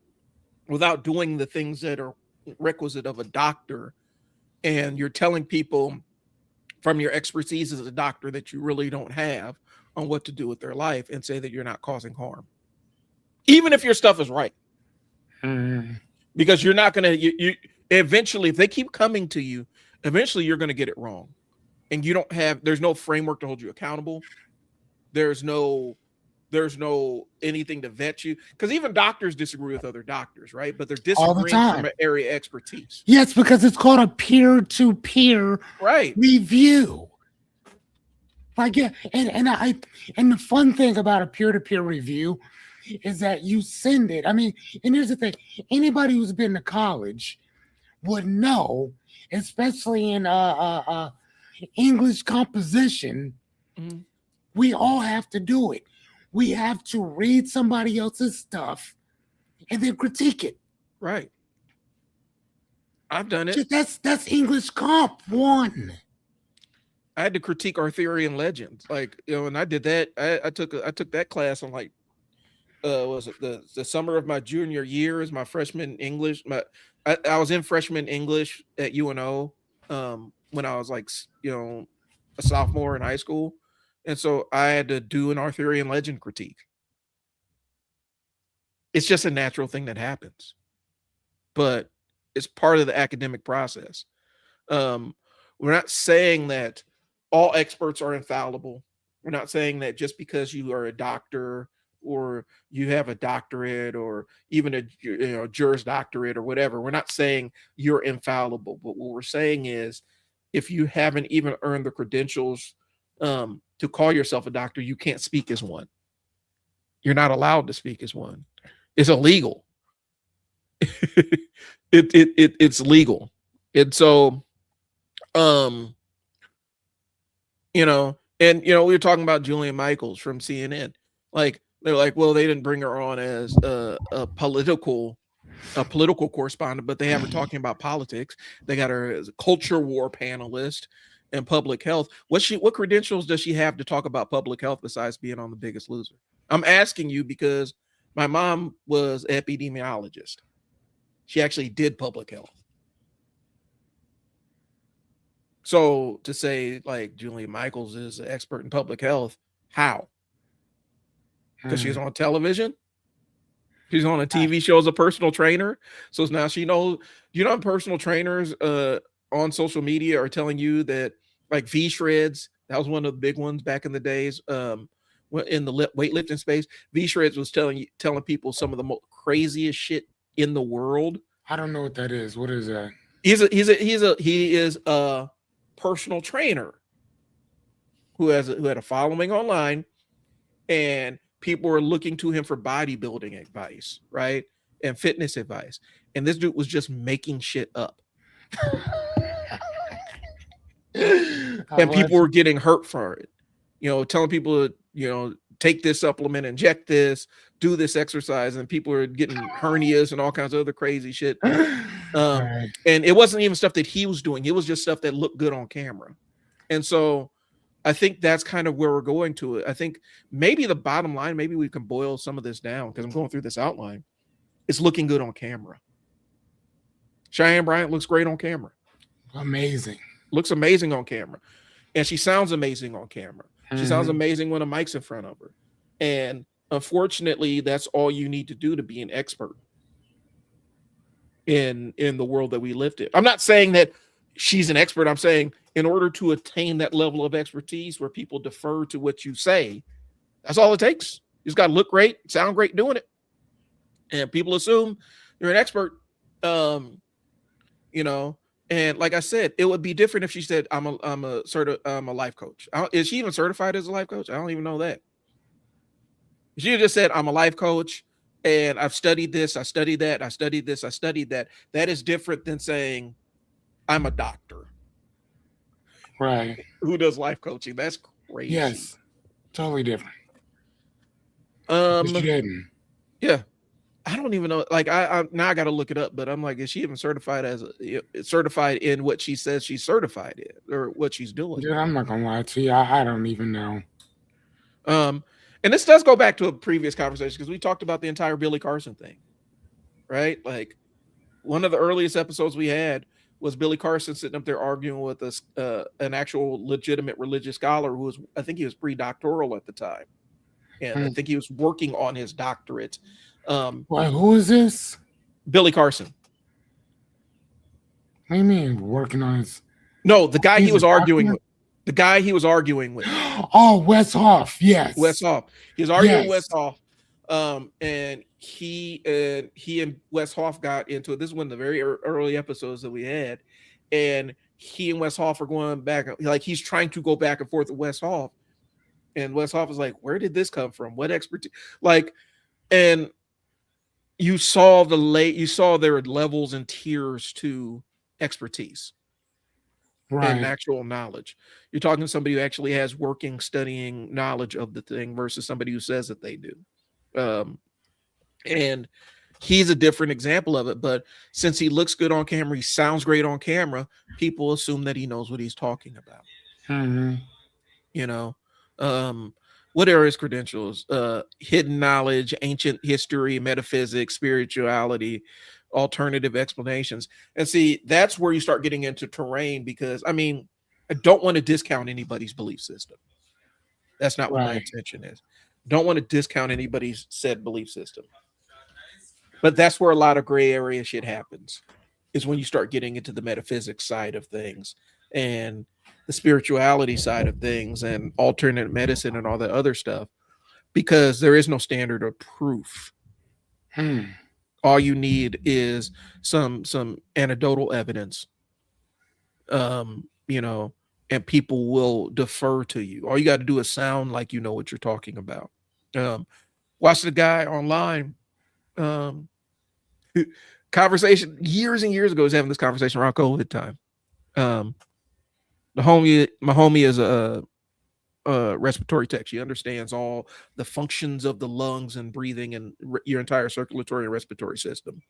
without doing the things that are requisite of a doctor. And you're telling people from your expertise as a doctor that you really don't have on what to do with their life, and say that you're not causing harm, even if your stuff is right. Mm. Because you're not going to, you eventually, if they keep coming to you, eventually you're going to get it wrong. And you don't have, there's no framework to hold you accountable. There's no, there's no anything to vet you, because even doctors disagree with other doctors, right? But they're All the disagreeing from time. an area of expertise. Yes, because it's called a peer-to-peer Right. review. Like, yeah, and the fun thing about a peer-to-peer review is that you send it. I mean, and here's the thing: anybody who's been to college would know, especially in English composition, Mhm. we all have to do it. We have to read somebody else's stuff and then critique it. Right. I've done it. That's English Comp 1. I had to critique Arthurian legends. Like, and I did that. I took that class on like was it the summer of my junior year as my freshman English. I was in freshman English at UNO when I was like a sophomore in high school, and so I had to do an Arthurian legend critique. It's just a natural thing that happens, but it's part of the academic process. Um, we're not saying that all experts are infallible. We're not saying that just because you are a doctor or you have a doctorate or even a Juris Doctorate or whatever, we're not saying you're infallible. But what we're saying is, if you haven't even earned the credentials to call yourself a doctor, you can't speak as one. You're not allowed to speak as one. It's illegal. It's legal. And so um we were talking about Julian Michaels from CNN. Like, they're like, well, they didn't bring her on as a political correspondent, but they have her talking about politics. They got her as a culture war panelist and public health. What credentials does she have to talk about public health besides being on The Biggest Loser? I'm asking you because my mom was an epidemiologist. She actually did public health. So to say like Julian Michaels is an expert in public health, how? Because she's on television. She's on a TV show as a personal trainer. So now she knows, personal trainers on social media are telling you that, like, V Shreds, that was one of the big ones back in the days. In the weightlifting space, V Shreds was telling people some of the most craziest shit in the world. I don't know what that is. What is that? He is a personal trainer who had a following online, and people were looking to him for bodybuilding advice, right? And fitness advice. And this dude was just making shit up. And people were getting hurt for it. Telling people to, take this supplement, inject this, do this exercise, and people are getting hernias and all kinds of other crazy shit. Right. And it wasn't even stuff that he was doing. It was just stuff that looked good on camera. And so I think that's kind of where we're going to it. I think maybe the bottom line, maybe we can boil some of this down, because I'm going through this outline. It's looking good on camera. Cheyenne Bryant looks great on camera. Amazing. Looks amazing on camera. And she sounds amazing on camera. She sounds amazing when a mic's in front of her. And unfortunately, that's all you need to do to be an expert in the world that we live in. I'm not saying that she's an expert. I'm saying in order to attain that level of expertise where people defer to what you say, that's all it takes. You just got to look great, sound great doing it. And people assume you're an expert. And like I said, it would be different if she said, I'm a life coach. Is she even certified as a life coach? I don't even know that. She just said, I'm a life coach and I've studied this, I studied that, I studied this, I studied that. That is different than saying I'm a doctor. Right. Who does life coaching? That's crazy. Yes. Totally different. Yeah. I don't even know. Like, I now I got to look it up, but I'm like, is she even certified certified in what she says she's certified in, or what she's doing? Dude, I'm not gonna lie to you. I don't even know. And this does go back to a previous conversation because we talked about the entire Billy Carson thing, right? Like one of the earliest episodes we had was Billy Carson sitting up there arguing with us, an actual legitimate religious scholar who was, I think he was pre-doctoral at the time, and I Hmm. think he was working on his doctorate. Um, Well, who is this? Billy Carson. What do you mean working on his? No, the guy he He's a was arguing doctor. with. The guy he was arguing with. Oh, Wes Hoff. Wes Yes, Hoff. He was arguing Wes yes. Hoff, and he and Wes Hoff got into it. This is one of the very early episodes that we had, and he and Wes Hoff are going back, like he's trying to go back and forth with Wes Hoff, and Wes Hoff is like, "Where did this come from? What expertise?" Like, and you saw there were levels and tiers to expertise and Right. actual knowledge. You're talking to somebody who actually has working, studying knowledge of the thing versus somebody who says that they do. Um, and he's a different example of it. But since he looks good on camera, he sounds great on camera, people assume that he knows what he's talking about. Hmm. You know, um, what are his credentials? Hidden knowledge, ancient history, metaphysics, spirituality, alternative explanations. And see, that's where you start getting into terrain because I mean, I don't want to discount anybody's belief system. That's not what my Right. intention is. Don't want to discount anybody's said belief system. But that's where a lot of gray area shit happens, is when you start getting into the metaphysics side of things and the spirituality side of things and alternate medicine and all that other stuff, because there is no standard of proof. Hmm. All you need is some anecdotal evidence, you know, and people will defer to you. All you got to do is sound like you know what you're talking about. Um, watch the guy online. Um, conversation years and years ago, was having this conversation around COVID time. Um, my homie is a respiratory tech. She understands all the functions of the lungs and breathing and your entire circulatory and respiratory system,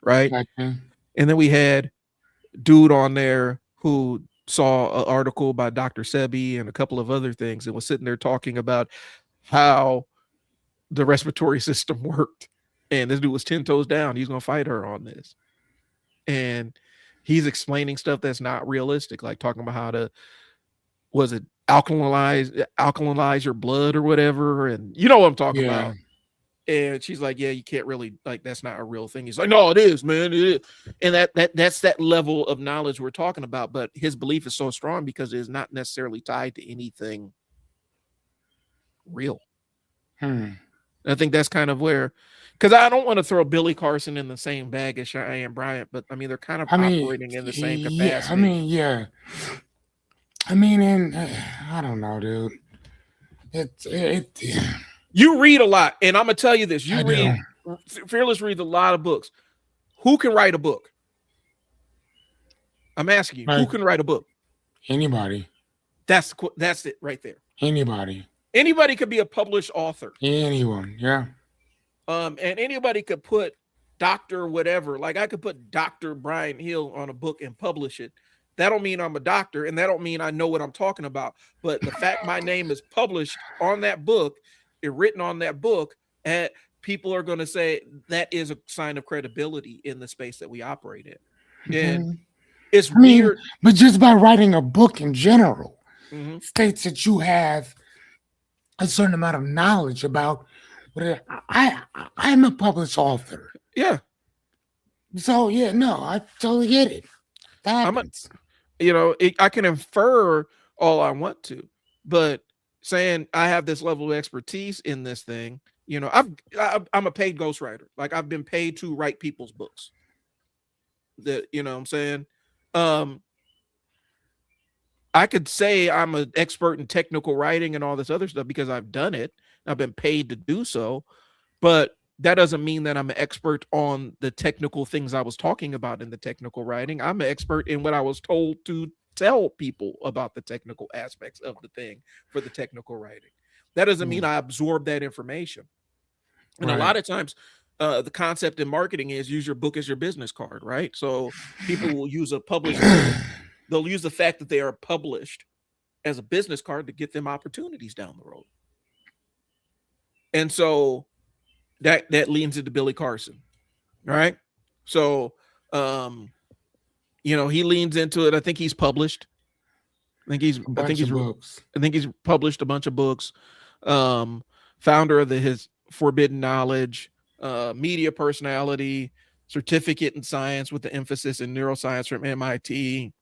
right? Okay. And then we had dude on there who saw an article by Dr. Sebi and a couple of other things and was sitting there talking about how the respiratory system worked. And this dude was 10 toes down. He's going to fight her on this. And he's explaining stuff that's not realistic, like talking about how to, was it alkalinize your blood or whatever. And you know what I'm talking Yeah. about. And she's like, yeah, you can't really, like, that's not a real thing. He's like, no, it is, man. It is. And that's that level of knowledge we're talking about. But his belief is so strong because it is not necessarily tied to anything real. Hmm. I think that's kind of where, because I don't want to throw Billy Carson in the same bag as Cheyenne Bryant, but I mean, they're kind of I mean, operating in the same yeah. I capacity. mean, yeah. I mean, and I don't know, dude. It. You read a lot, and I'm gonna tell you this: I you do. read, Fearless reads a lot of books. Who can write a book? I'm asking you, who Like can write a book? anybody. That's it right there. Anybody. Anybody could be a published author, Anyone. Yeah. and anybody could put Doctor whatever. Like I could put Dr. Bryan Hill on a book and publish it. That don't mean I'm a doctor, and that don't mean I know what I'm talking about. But the fact my name is published on that book, it written on that book, and people are going to say that is a sign of credibility in the space that we operate in. And Mhm. it's I mean, weird. but just by writing a book in general Mhm. states that you have a certain amount of knowledge about what I'm a published author. Yeah, So yeah, no, I totally get it. That I'm a, happens. I can infer all I want to, but saying I have this level of expertise in this thing, I'm a paid ghostwriter. Like I've been paid to write people's books. That what I'm saying. Um, I could say I'm an expert in technical writing and all this other stuff because I've done it. I've been paid to do so, but that doesn't mean that I'm an expert on the technical things I was talking about in the technical writing. I'm an expert in what I was told to tell people about the technical aspects of the thing for the technical writing. That doesn't mean Mm, I absorb that information. And a right. lot of times, the concept in marketing is use your book as your business card, right? So people will use a published book. They'll use the fact that they are published as a business card to get them opportunities down the road. And so that leans into Billy Carson. All right. So um, he leans into it. I think he's published. I think he's A I think bunch he's of books. I think he's published a bunch of books. Um, Founder of his Forbidden Knowledge, media personality, certificate in science with the emphasis in neuroscience from MIT.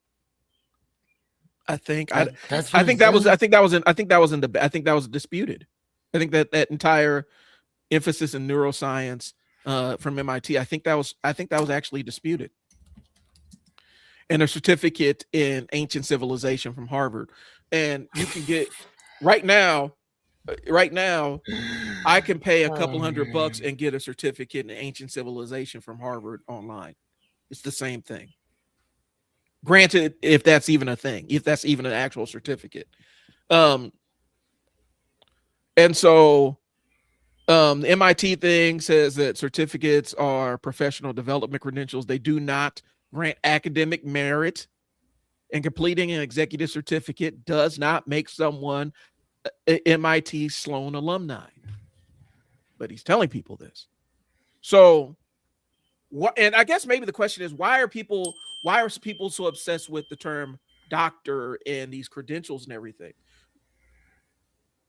I think I That's I what think it that was I says. think that was in I think that was in the I think that was disputed. I think that entire emphasis in neuroscience from MIT. I think that was actually disputed. And a certificate in ancient civilization from Harvard. And you can get right now, right now, I can pay a Oh couple $100 man. and get a certificate in ancient civilization from Harvard online. It's the same thing. Granted, if that's even a thing, if that's even an actual certificate. Um, and so the MIT thing says that certificates are professional development credentials. They do not grant academic merit, and completing an executive certificate does not make someone a MIT Sloan alumni. But he's telling people this. So what? And I guess maybe the question is, why are people so obsessed with the term doctor and these credentials and everything?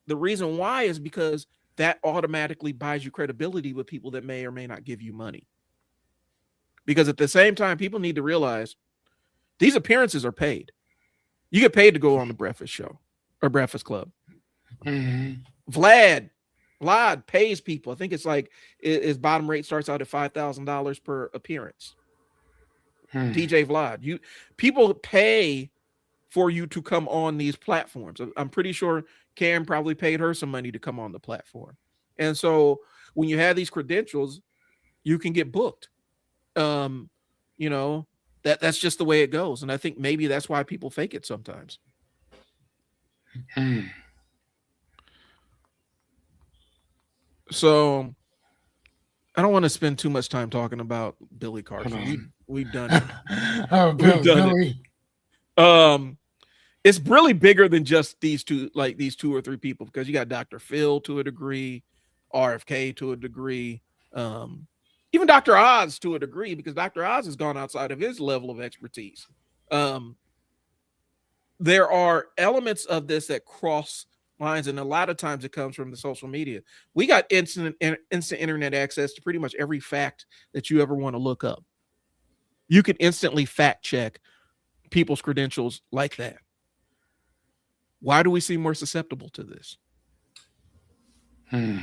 The reason why is because that automatically buys you credibility with people that may or may not give you money. Because at the same time, people need to realize these appearances are paid. You get paid to go on the Breakfast Show or Breakfast Club. Mm-hmm. Vlad, Vlad pays people. I think it's like his bottom rate starts out at $5,000 per appearance. Hmm. DJ Vlad, people pay for you to come on these platforms. I'm pretty sure Cam probably paid her some money to come on the platform. And so when you have these credentials, you can get booked. Um, you know, that's just the way it goes. And I think maybe that's why people fake it sometimes. Hmm. So I don't want to spend too much time talking about Billy Hold Carson. on. We've done it. Oh, We've done it. Billy. Um, it's really bigger than just these two, like these two or three people, because you got Dr. Phil to a degree, RFK to a degree, um, even Dr. Oz to a degree, because Dr. Oz has gone outside of his level of expertise. Um, there are elements of this that cross lines, and a lot of times it comes from the social media. We got instant internet access to pretty much every fact that you ever want to look up. You can instantly fact check people's credentials like that. Why do we seem more susceptible to this? Hmm.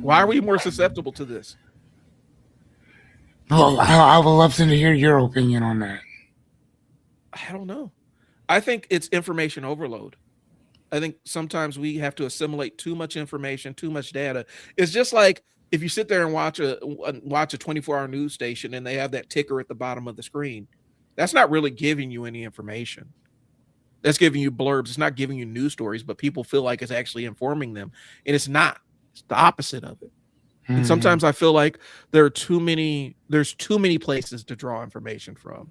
Why are we more susceptible to this? Well, I would love to hear your opinion on that. I don't know. I think it's information overload. I think sometimes we have to assimilate too much information, too much data. It's just like if you sit there and watch a 24-hour news station and they have that ticker at the bottom of the screen. That's not really giving you any information. That's giving you blurbs. It's not giving you news stories, but people feel like it's actually informing them, and it's not. It's the opposite of it. And Hmm. sometimes I feel like there's too many places to draw information from.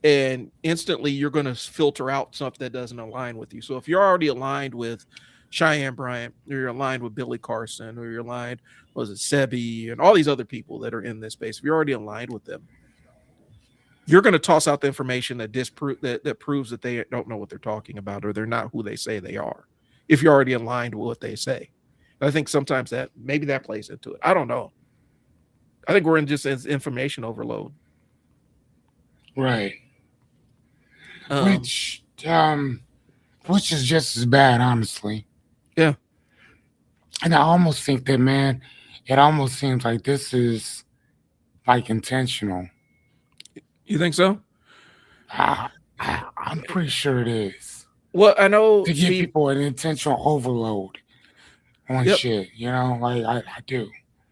And instantly you're going to filter out stuff that doesn't align with you. So if you're already aligned with Cheyenne Bryant, or you're aligned with Billy Carson, or you're aligned, was it Sebi and all these other people that are in this space, if you're already aligned with them, you're going to toss out the information that proves that they don't know what they're talking about, or they're not who they say they are. If you're already aligned with what they say, I think sometimes that maybe that plays into it. I don't know. I think we're in just information overload. Right. Um, Which is just as bad, honestly. yeah, And I almost think that, man, it almost seems like this is like intentional. you think so? I'm pretty sure it is Well, I know to give Steve. people an intentional overload on Yep. shit. You know, like I do,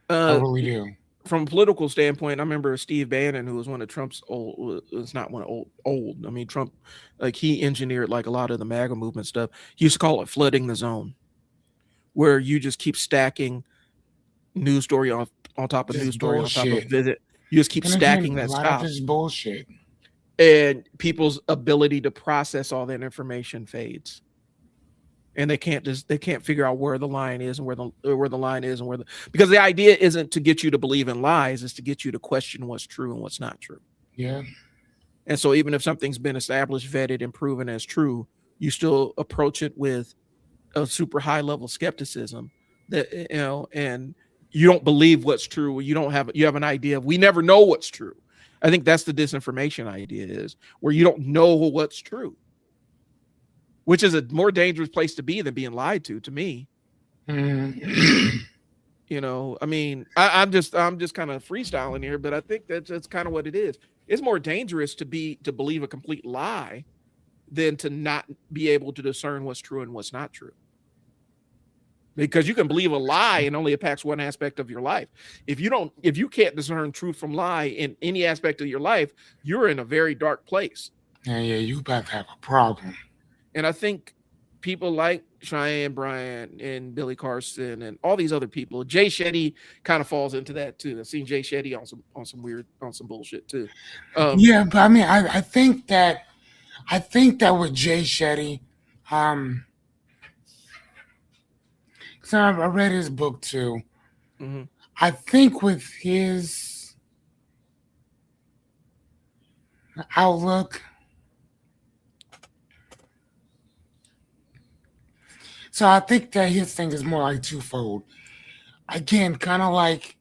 I Uh, really do. from a political standpoint, I remember Steve Bannon, who was one of Trump's old. It's not one of old. I mean, Trump, like he engineered like a lot of the MAGA movement stuff. He used to call it flooding the zone, where you just keep stacking news story on top of news Just story on top of bullshit. visit. You just keep And again, stacking a that lot of stuff, this bullshit. and people's ability to process all that information fades. and they can't figure out where the line is and where the line is and because the idea isn't to get you to believe in lies, it's to get you to question what's true and what's not true. Yeah. And so even if something's been established, vetted, and proven as true, you still approach it with a super high level skepticism that and you don't believe what's true. You have an idea of we never know what's true. I think that's the disinformation idea, is where you don't know what's true, which is a more dangerous place to be than being lied to me. Mm. I mean, I'm just kind of freestyling here, but I think that's kind of what it is. It's more dangerous to believe a complete lie than to not be able to discern what's true and what's not true. Because you can believe a lie and only impacts one aspect of your life. If you can't discern truth from lie in any aspect of your life, you're in a very dark place. Yeah, you about to have a problem. And I think people like Cheyenne Bryant and Billy Carson and all these other people, Jay Shetty kind of falls into that too. I've seen Jay Shetty on some bullshit too. Yeah, but I mean, I think that with Jay Shetty, so I read his book too. Mm-hmm. I think with his outlook, so I think that his thing is more like twofold. Again, kind of like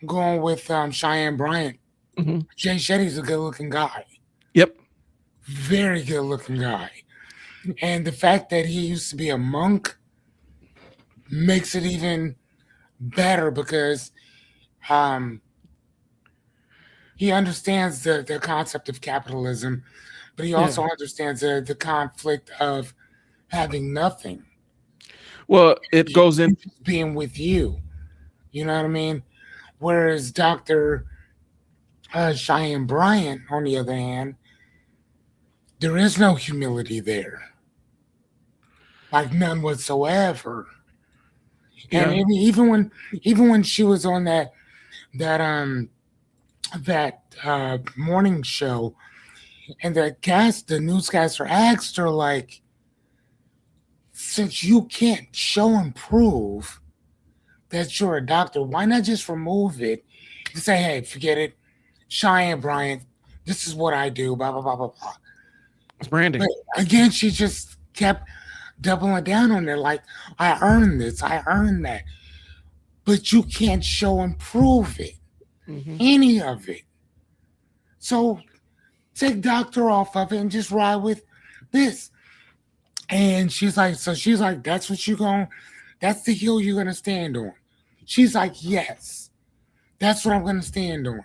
going with Cheyenne Bryant. Mm-hmm. Jay Shetty's a good-looking guy. Yep. Very good-looking guy. And the fact that he used to be a monk makes it even better because he understands the concept of capitalism, but he also understands the conflict of having nothing. Well, it goes in being with you. You know what I mean? Whereas Dr. Cheyenne Bryant, on the other hand, there is no humility there. Like none whatsoever. Yeah. And even when she was on that morning show, and the newscaster asked her, like, since you can't show and prove that you're a doctor, why not just remove it and say, hey, forget it, Cheyenne Bryant, this is what I do, blah blah blah blah blah. It's branding. But again, she just kept doubling down on it, like, I earned this, I earned that. But you can't show and prove it. Mm-hmm. Any of it. So take doctor off of it and just ride with this. And she's like, that's the hill you're gonna stand on. She's like, yes, that's what I'm gonna stand on.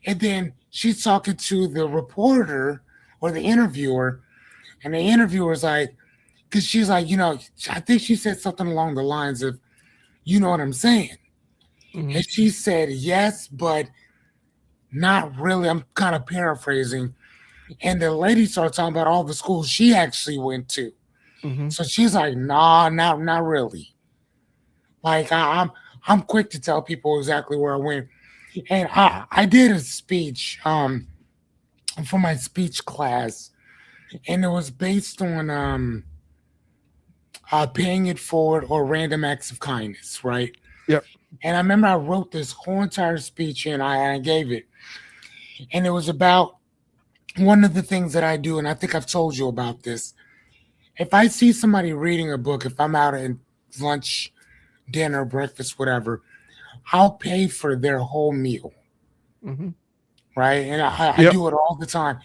And then she's talking to the reporter or the interviewer, and the interviewer's like, because she's like, I think she said something along the lines of, you know what I'm saying? Mm-hmm. And she said, yes, but not really. I'm kind of paraphrasing. And the lady started talking about all the schools she actually went to. Mm-hmm. So she's like, nah, not really. Like, I'm quick to tell people exactly where I went. And I did a speech for my speech class, and it was based on paying it forward or random acts of kindness, right? Yep. And I remember I wrote this whole entire speech and I gave it. And it was about one of the things that I do, and I think I've told you about this. If I see somebody reading a book, if I'm out at lunch, dinner, breakfast, whatever, I'll pay for their whole meal. Mm-hmm. Right? And I do it all the time.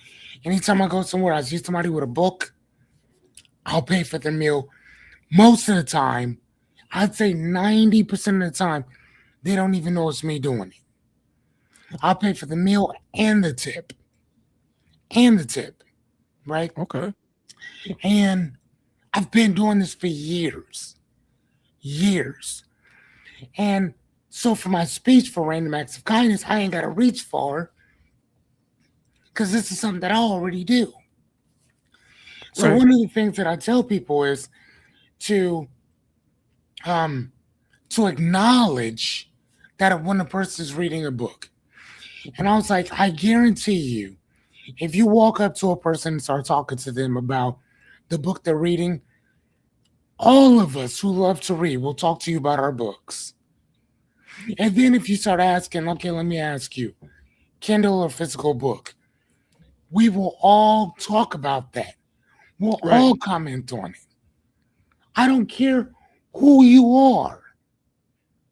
Anytime I go somewhere, I see somebody with a book, I'll pay for their meal. Most of the time, I'd say 90% of the time, they don't even know it's me doing it. I'll pay for the meal and the tip. Right? Okay. And I've been doing this for years. And so for my speech for random acts of kindness, I ain't got to reach far because this is something that I already do. So One of the things that I tell people is to acknowledge that when a person is reading a book. And I was like, I guarantee you, if you walk up to a person and start talking to them about the book they're reading, All of us who love to read will talk to you about our books. And then if you start asking, okay, let me ask you, Kindle or physical book, we will all talk about that. We'll Right. all comment on it. I don't care who you are,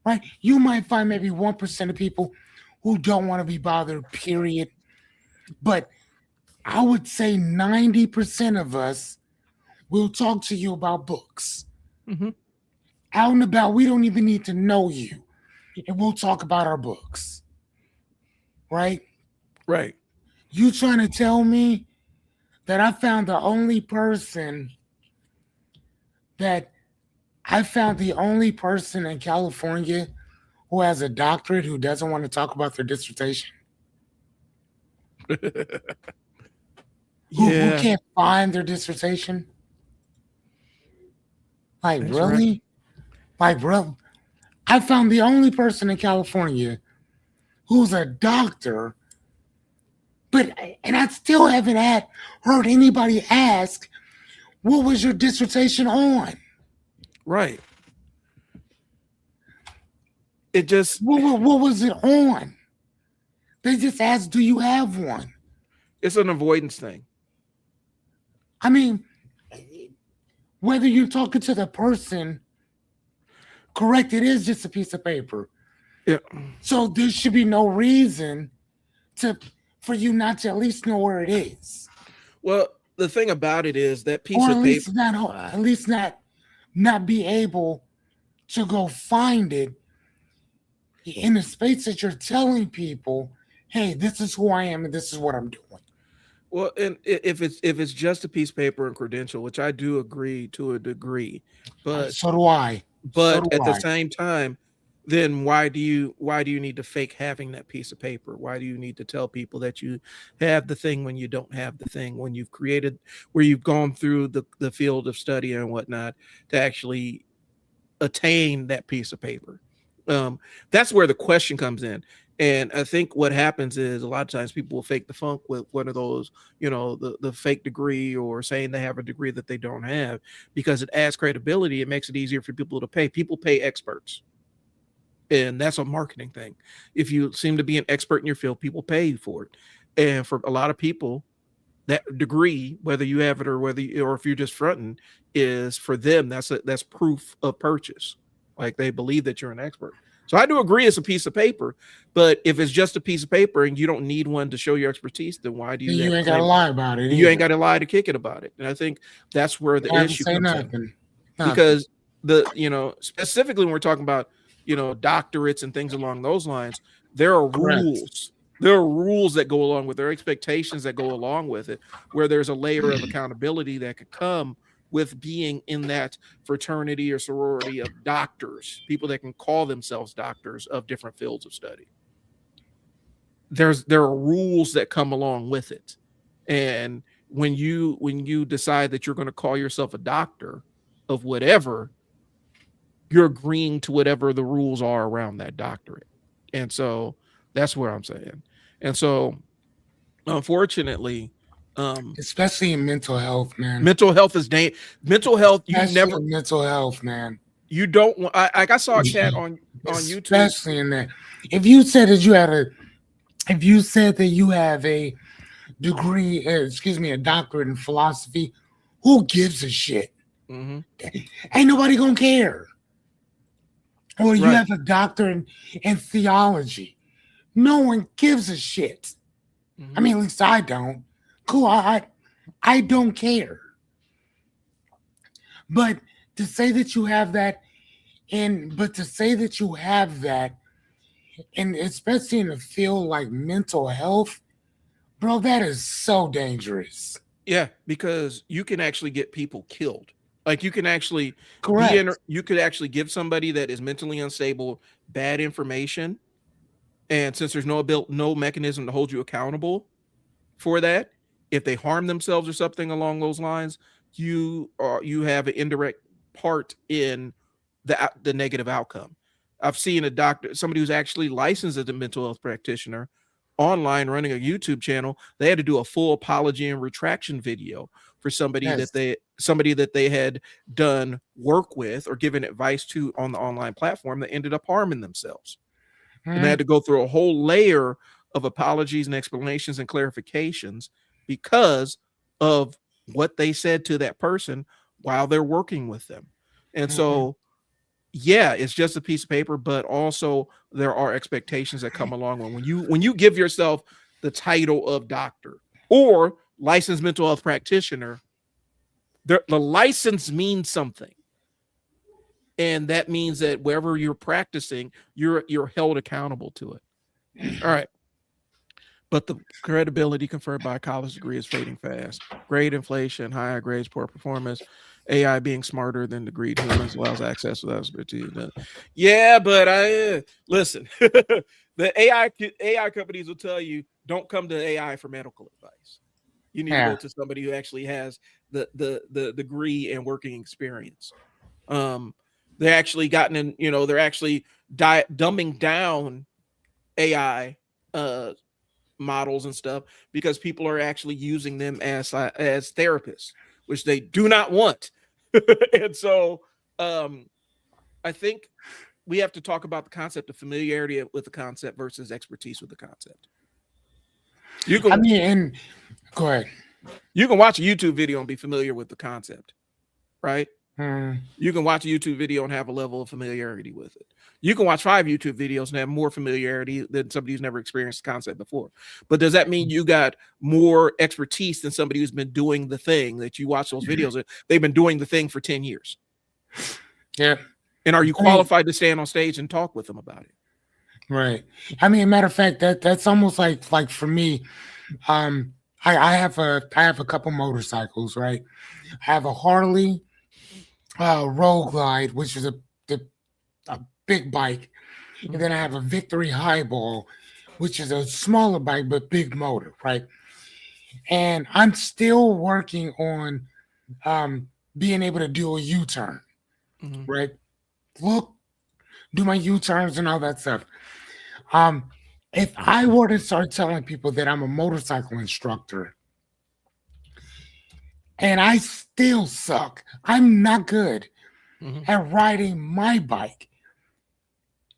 right? You might find maybe 1% of people who don't want to be bothered, period. But I would say 90% of us will talk to you about books. Mm-hmm. Out and about, we don't even need to know you. And we'll talk about our books, right? Right. You trying to tell me that that I found the only person in California who has a doctorate who doesn't want to talk about their dissertation? Who Yeah, can't find their dissertation? Like that's right. really? Like bro, I found the only person in California who's a doctor, but and I still haven't heard anybody ask, what was your dissertation on? Right. It just What was it on? They just asked, do you have one? it's an avoidance thing. I mean, whether you're talking to the person, correct, it is just a piece of paper. Yeah. So there should be no reason to for you not to at least know where it is. Well, the thing about it is that piece Or of paper. at least not be able to go find it in the space that you're telling people, hey, this is who I am and this is what I'm doing. Well, and if it's just a piece of paper and credential, which I do agree to a degree, but So do I. So do at the I. same time, then why do you need to fake having that piece of paper? Why do you need to tell people that you have the thing when you don't have the thing, when you've created, where you've gone through the field of study and whatnot to actually attain that piece of paper? That's where the question comes in. And I think what happens is a lot of times people will fake the funk with one of those, the fake degree, or saying they have a degree that they don't have, because it adds credibility. It makes it easier for people to pay. People pay experts. And that's a marketing thing. If you seem to be an expert in your field, people pay you for it. And for a lot of people, that degree, whether you have it or or if you're just fronting, is for them, that's proof of purchase. Like, they believe that you're an expert. So I do agree it's a piece of paper, but if it's just a piece of paper and you don't need one to show your expertise, then why do Then you you have to ain't gotta claim lie about it you ain't either. got to lie to kick it about it? And I think that's where You the have to issue say comes in, nothing. Nothing. because specifically when we're talking about doctorates and things along those lines, there are Correct. rules. There are rules that go along with, there are expectations that go along with it, where there's a layer of accountability that could come with being in that fraternity or sorority of doctors, people that can call themselves doctors of different fields of study. There are rules that come along with it. And when you decide that you're going to call yourself a doctor of whatever, you're agreeing to whatever the rules are around that doctorate. And so that's where I'm saying. And so, unfortunately, um Especially in mental health, man. mental health is mental health. Especially in mental health, man. You don't want, I saw a cat on YouTube. Especially in that. If you said that you had a if you said that you have a degree, a doctorate in philosophy, who gives a shit? Hmm. Ain't nobody gonna care. Or you Right. have a doctorate in theology. No one gives a shit. I Hmm. mean, at least I don't. Cool, I don't care. But to say that you have that but to say that you have that, and especially in a field like mental health, bro, that is so dangerous. Yeah, because you can actually get people killed. Like, you can actually Correct. you could actually give somebody that is mentally unstable bad information, and since there's no mechanism to hold you accountable for that, if they harm themselves or something along those lines, you have an indirect part in the negative outcome. I've seen a doctor, somebody who's actually licensed as a mental health practitioner, online running a YouTube channel, they had to do a full apology and retraction video for Yes. somebody that they had done work with or given advice to on the online platform that ended up harming themselves. And they Hmm. had to go through a whole layer of apologies and explanations and clarifications because of what they said to that person while they're working with them. And Hmm. so, yeah, it's just a piece of paper, but also there are expectations that come along when you give yourself the title of doctor or licensed mental health practitioner. The license means something, and that means that wherever you're practicing, you're held accountable to it. All right. But the credibility conferred by a college degree is fading fast. Grade inflation, higher grades, poor performance, AI being smarter than degreed humans allows access without expertise. Yeah, but I listen. The AI companies will tell you don't come to AI for medical advice. You need to go Yeah. to somebody who actually has the degree and working experience. Um, they're actually gotten in. They're actually dumbing down AI models and stuff because people are actually using them as therapists, which they do not want. And so um I think we have to talk about the concept of familiarity with the concept versus expertise with the concept. You I can mean, and go ahead. you can watch a YouTube video and be familiar with the concept, right? Hmm. You can watch a YouTube video and have a level of familiarity with it. You can watch 5 YouTube videos and have more familiarity than somebody who's never experienced the concept before. But does that mean you got more expertise than somebody who's been doing the thing that you watch those videos? They've been doing the thing for 10 years. Yeah. And are you I mean, qualified to stand on stage and talk with them about it? right. I mean, matter of fact, that's almost like for me. Um, I have a couple motorcycles, right? I have a Harley Road Glide, which is a big bike, and Mhm. then I have a Victory Highball, which is a smaller bike but big motor, right? And I'm still working on being able to do a U-turn, Mhm. right? Look, do my U-turns and all that stuff. Um, if I were to start telling people that I'm a motorcycle instructor and I still suck, I'm not good Mhm. at riding my bike.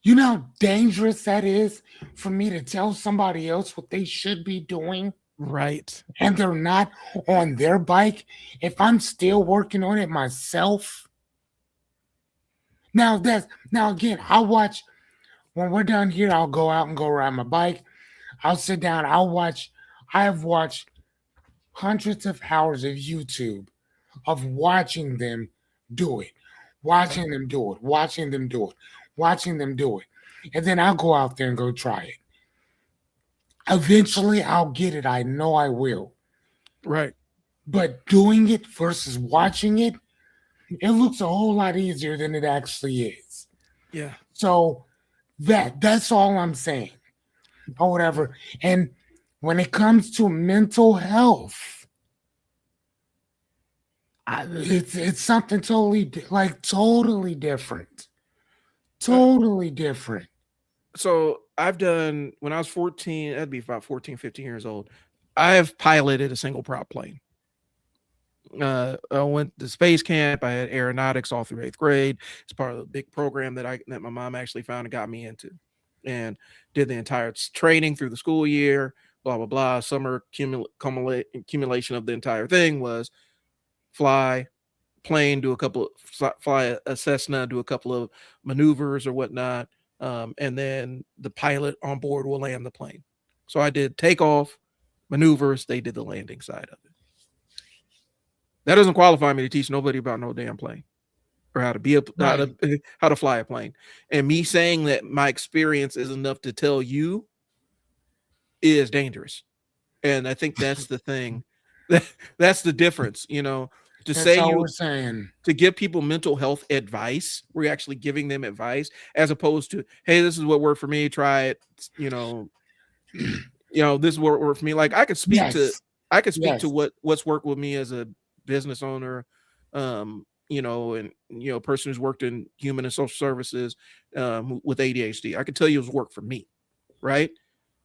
You know how dangerous that is for me to tell somebody else what they should be doing Right. and they're not on their bike if I'm still working on it myself. Now again, I'll watch when we're done here, I'll go out and go ride my bike. I'll sit down, I have watched hundreds of hours of YouTube of watching them do it, watching them do it, watching them do it, watching them do it. And then I'll go out there and go try it. Eventually, I'll get it. I know I will. Right. But doing it versus watching it, it looks a whole lot easier than it actually is. Yeah. So that's all I'm saying, or whatever. And when it comes to mental health, it's something totally different, Uh, totally different. so I've done when I was 14, that'd be about 14, 15 years old. I have piloted a single prop plane. I went to space camp. I had aeronautics all through 8th grade. It's part of the big program that my mom actually found and got me into, and did the entire training through the school year. Blah blah blah. Summer accumulation of the entire thing was fly plane, do a couple of fly a Cessna, do a couple of maneuvers or whatnot, and then the pilot on board will land the plane. So I did takeoff, maneuvers. They did the landing side of it. That doesn't qualify me to teach nobody about no damn plane or how to be a Right. how to fly a plane. And me saying that my experience is enough to tell you is dangerous. And I think that's the thing. That's the difference, to That's say all you we're saying. to give people mental health advice. We're actually giving them advice as opposed to, hey, this is what worked for me, try it, you know, this is what worked for me. Like Yes. I could speak to Yes. what's worked with me as a business owner, and person who's worked in human and social services with ADHD. I could tell you it's worked for me, right?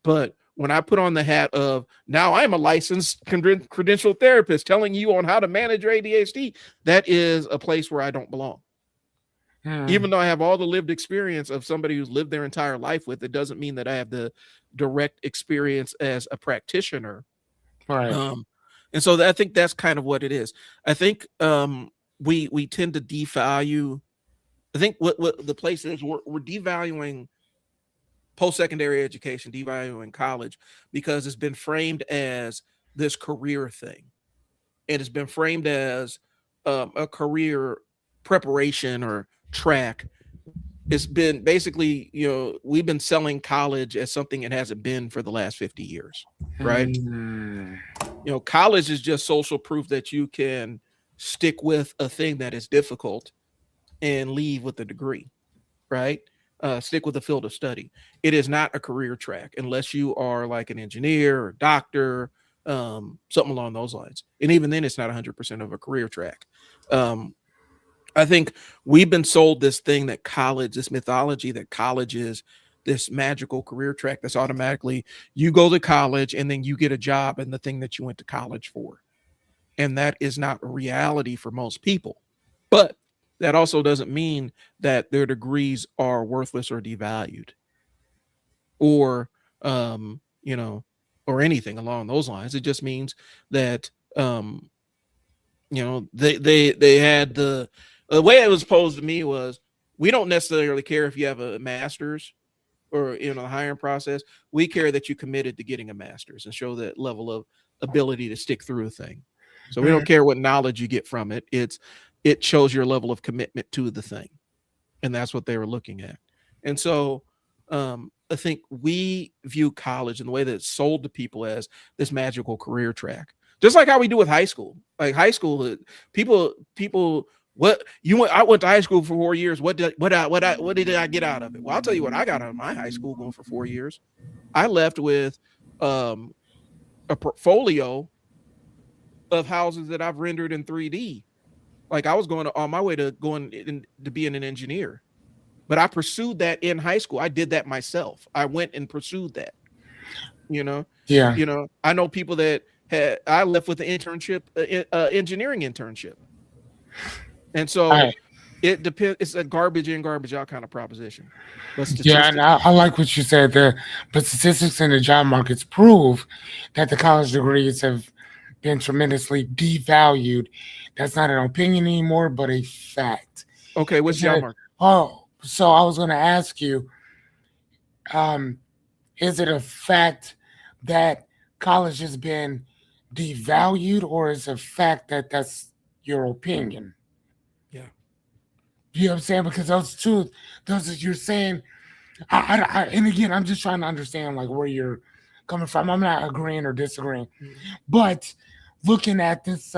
But when I put on the hat of now I'm a licensed credential therapist telling you on how to manage your ADHD, that is a place where I don't belong. Even though I have all the lived experience of somebody who's lived their entire life with it, doesn't mean that I have the direct experience as a practitioner. Right. Um, and so I think that's kind of what it is. I think we tend to devalue. I think what the place is, we're devaluing post-secondary education, devaluing college, because it's been framed as this career thing. It has been framed as a career preparation or track. It's been basically, we've been selling college as something it hasn't been for the last 50 years, right? Mm. College is just social proof that you can stick with a thing that is difficult and leave with a degree, right? Stick with the field of study. It is not a career track unless you are like an engineer or doctor, something along those lines. And even then, it's not 100% of a career track. I think we've been sold this thing that college, this mythology that college is this magical career track that's automatically you go to college and then you get a job in the thing that you went to college for. And that is not a reality for most people. But that also doesn't mean that their degrees are worthless or devalued or, or anything along those lines. It just means that, they had the way it was posed to me was, we don't necessarily care if you have a master's or the hiring process. We care that you committed to getting a master's and show that level of ability to stick through a thing. So we don't care what knowledge you get from it. It shows your level of commitment to the thing. And that's what they were looking at. And so I think we view college in the way that it's sold to people as this magical career track, just like how we do with high school. Like high school, people, what you went? I went to high school for 4 years. What did I get out of it? Well, I'll tell you what I got out of my high school going for 4 years. I left with a portfolio of houses that I've rendered in 3D. Like I was on my way to to being an engineer, but I pursued that in high school. I did that myself. I went and pursued that. Yeah. I know people that I left with an internship, engineering internship, and so it depends. It's a garbage in, garbage out kind of proposition. But Yeah, and I like what you said there. But statistics in the job markets prove that the college degrees have been tremendously devalued. That's not an opinion anymore, but a fact. Okay, what's job market? So I was going to ask you, um, is it a fact that college has been devalued, or is it a fact that that's your opinion? Yeah. You know what I'm saying? Because those you're saying, and again, I'm just trying to understand like where you're coming from. I'm not agreeing or disagreeing, but looking at this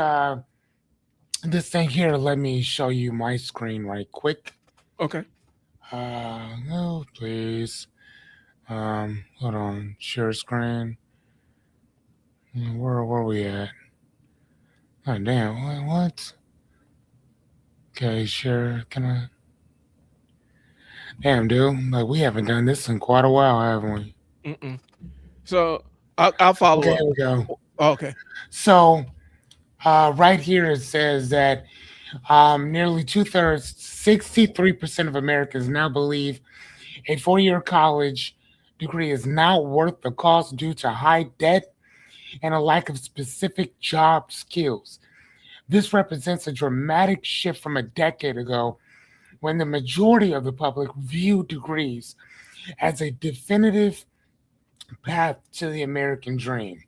this thing here, let me show you my screen right quick. Okay. No, please. Hold on, share screen. Where are we at? Oh damn! What? Okay, share. Can I? Damn, dude. Like we haven't done this in quite a while, haven't we? Mm-mm. So I'll follow Okay, up. here we go. Okay. So right here it says that nearly 2/3, 63% of Americans now believe a 4-year college degree is not worth the cost due to high debt and a lack of specific job skills. This represents a dramatic shift from a decade ago when the majority of the public viewed degrees as a definitive path to the American dream.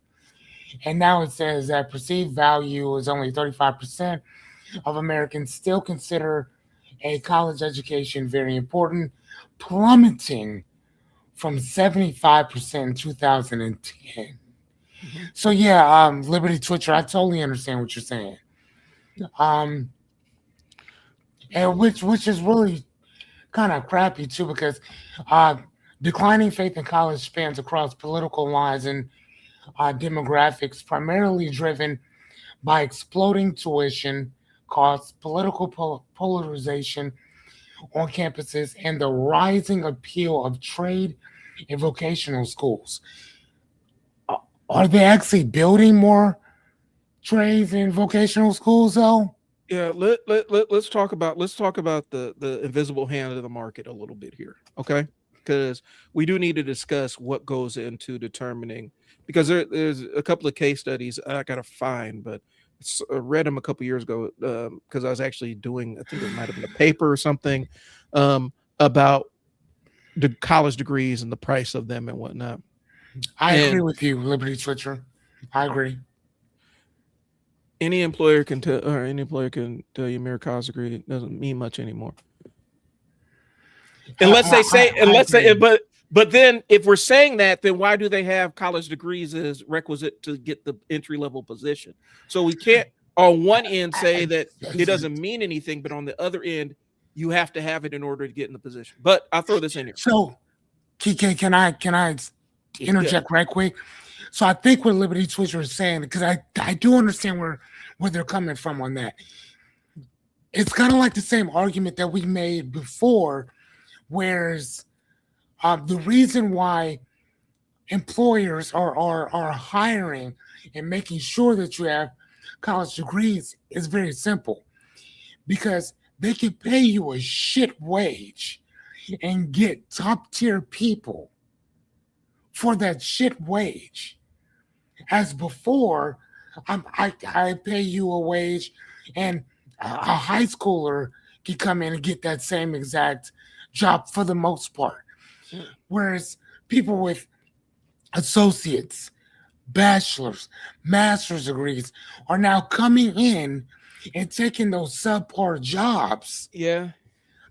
And now it says that perceived value is only 35% of Americans still consider a college education very important, plummeting from 75% in 2010. Mm-hmm. So yeah, Liberty Twitcher, I totally understand what you're saying. Um, and which is really kind of crappy too, because uh, declining faith in college spans across political lines and demographics, primarily driven by exploding tuition costs, political polarization on campuses, and the rising appeal of trade and vocational schools. Are they actually building more trades in vocational schools though? Yeah, let's talk about the invisible hand of the market a little bit here, okay? Because we do need to discuss what goes into determining, because there's a couple of case studies I gotta find, but I read them a couple years ago because I was actually doing, I think it might have been a paper or something about the college degrees and the price of them and whatnot. I agree And with you, Liberty Switcher. I agree. any employer can tell, or any employer can tell you mere college degree doesn't mean much anymore. Unless they say, I unless they, agree. but then if we're saying that, then why do they have college degrees as requisite to get the entry level position? So we can't on one end say that it doesn't mean anything, but on the other end, you have to have it in order to get in the position. But I'll throw this in here. So, can I Yeah, interject right quick? So I think what Liberty Switcher is saying, because I do understand where they're coming from on that. It's kind of like the same argument that we made before, whereas the reason why employers are hiring and making sure that you have college degrees is very simple, because they can pay you a shit wage and get top tier people for that shit wage. As before, I pay you a wage, and a high schooler can come in and get that same exact job for the most part. yeah, Whereas people with associates, bachelor's, master's degrees are now coming in and taking those subpar jobs yeah.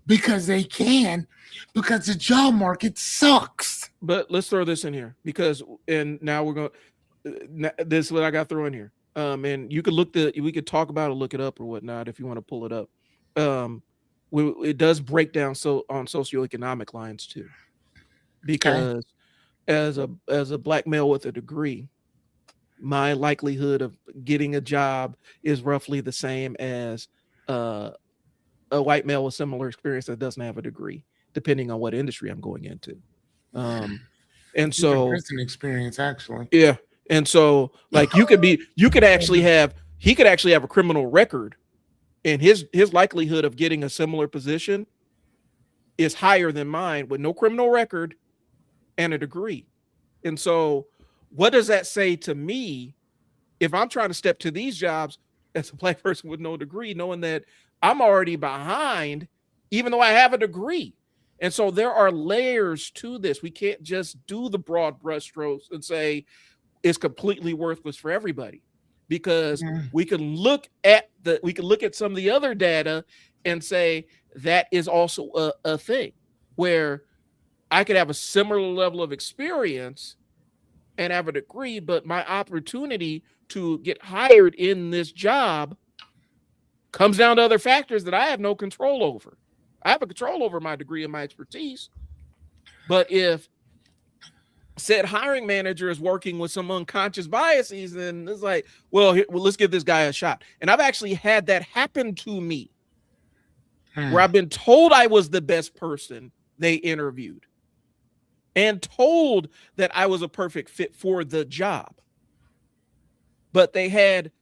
because they can, because the job market sucks. But let's throw this in here because, and now we're going. This is what I got to throw in here. And you could we could talk about it, look it up or whatnot if you want to pull it up. Um, it does break down so on socioeconomic lines too, Okay. because as a black male with a degree, my likelihood of getting a job is roughly the same as uh, a white male with similar experience that doesn't have a degree, depending on what industry I'm going into. Um, and Even so prison experience, actually. yeah. And so like you could actually have he could actually have a criminal record, and his likelihood of getting a similar position is higher than mine with no criminal record and a degree. And so what does that say to me if I'm trying to step to these jobs as a black person with no degree, knowing that I'm already behind, even though I have a degree? And so there are layers to this. We can't just do the broad brushstrokes and say is completely worthless for everybody, because Mm, we can look at some of the other data and say that is also a thing where I could have a similar level of experience and have a degree, but my opportunity to get hired in this job comes down to other factors that I have no control over. I have a control over my degree and my expertise, but if said hiring manager is working with some unconscious biases, and it's like, well, let's give this guy a shot. And I've actually had that happen to me where mm, I've been told I was the best person they interviewed and told that I was a perfect fit for the job. But they had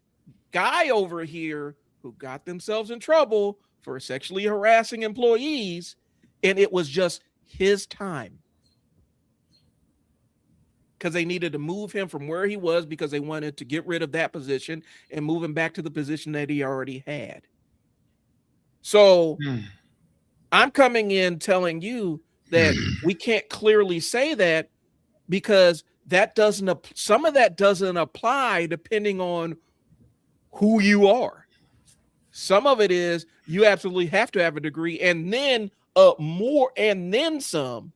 guy over here who got themselves in trouble for sexually harassing employees, and it was just his time because they needed to move him from where he was because they wanted to get rid of that position and move him back to the position that he already had. So mm. I'm coming in telling you that we can't clearly say that because some of that doesn't apply depending on who you are. Some of it is you absolutely have to have a degree and then more and then some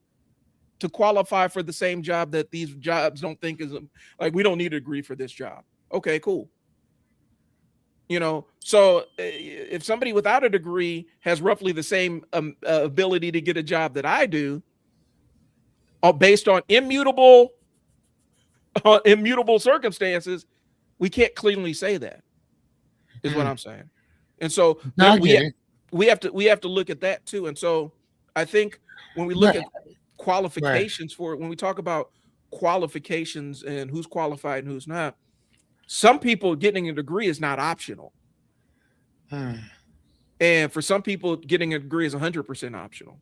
to qualify for the same job that these jobs don't think is like we don't need a degree for this job. Okay, cool. So if somebody without a degree has roughly the same ability to get a job that I do, based on immutable circumstances, we can't clearly say that. Is what Mm. I'm saying. And so No, I get it. we have to look at that too. And so I think when we look But at right. qualifications for it, when we talk about qualifications and who's qualified and who's not, some people getting a degree is not optional. And for some people, getting a degree is 100% optional.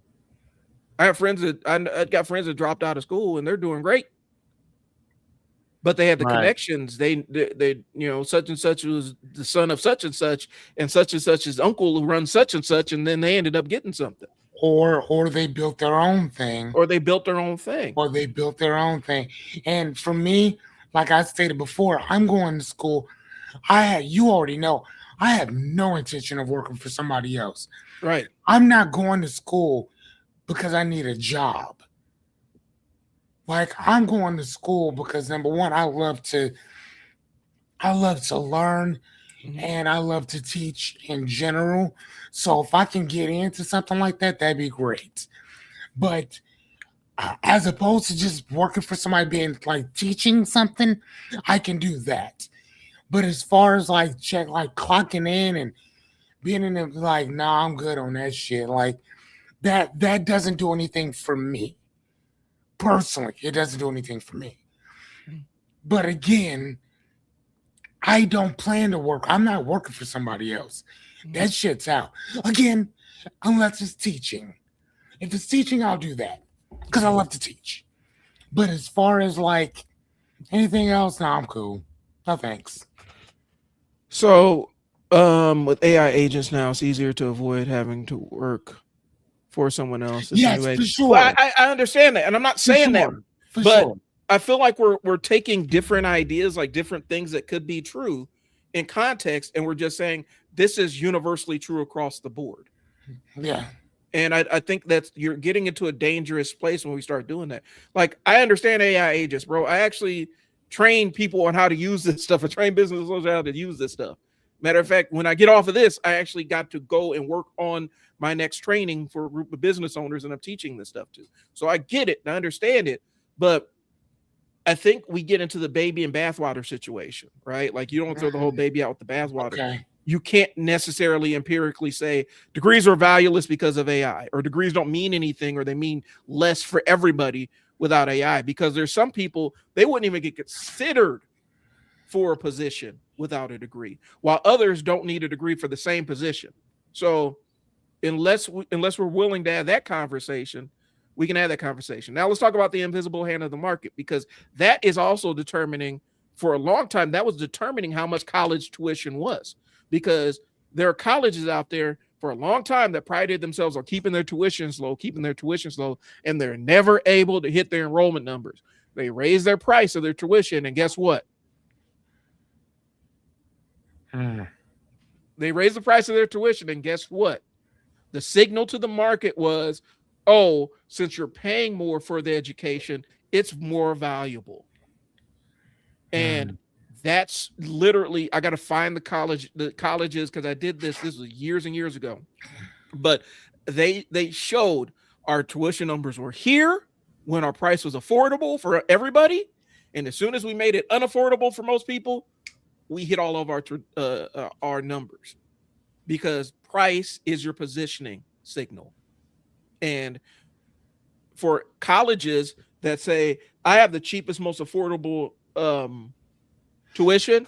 I have friends that I got friends that dropped out of school and they're doing great, but they had the connections. They such and such was the son of such and such's uncle who runs such and such, and then they ended up getting something. Or they built their own thing. Or they built their own thing. And for me, like I stated before, I'm going to school. You already know, I have no intention of working for somebody else. Right. I'm not going to school because I need a job. Like, I'm going to school because, number one, I love to learn, and I love to teach in general. So if I can get into something like that, that'd be great. But as opposed to just working for somebody, being like teaching something, I can do that. But as far as like clocking in and being in it, like, nah, I'm good on that shit. Like, that doesn't do anything for me. Personally, it doesn't do anything for me. But again, I don't plan to work. I'm not working for somebody else. That shit's out. Again, unless it's teaching. If it's teaching, I'll do that because I love to teach. But as far as like anything else, no, I'm cool. No thanks. So, with AI agents now, it's easier to avoid having to work for someone else. Yes, for sure. Well, I understand that, and I'm not saying that, but I feel like we're taking different ideas, like different things that could be true in context, and we're just saying this is universally true across the board. Yeah. And I think that's, you're getting into a dangerous place when we start doing that. Like, I understand AI agents, bro. I actually train people on how to use this stuff. I train business owners how to use this stuff. Matter of fact, when I get off of this, I actually got to go and work on my next training for a group of business owners, and I'm teaching this stuff too. So I get it and I understand it, but I think we get into the baby and bathwater situation, right? Like, you don't throw the whole baby out with the bathwater. Okay. You can't necessarily empirically say degrees are valueless because of AI, or degrees don't mean anything, or they mean less for everybody without AI, because there's some people, they wouldn't even get considered for a position without a degree, while others don't need a degree for the same position. So unless we're willing to have that conversation, we can have that conversation. Now let's talk about the invisible hand of the market, because that is also determining, for a long time, that was determining how much college tuition was, because there are colleges out there for a long time that prided themselves on keeping their tuitions low, and they're never able to hit their enrollment numbers. They raise their price of their tuition, and guess what? They raised the price of their tuition, and guess what? The signal to the market was, oh, since you're paying more for the education, it's more valuable. And that's literally, I got to find the colleges, because I did this was years and years ago, but they showed our tuition numbers were here when our price was affordable for everybody, and as soon as we made it unaffordable for most people, we hit all of our numbers, because price is your positioning signal. And for colleges that say, I have the cheapest, most affordable tuition,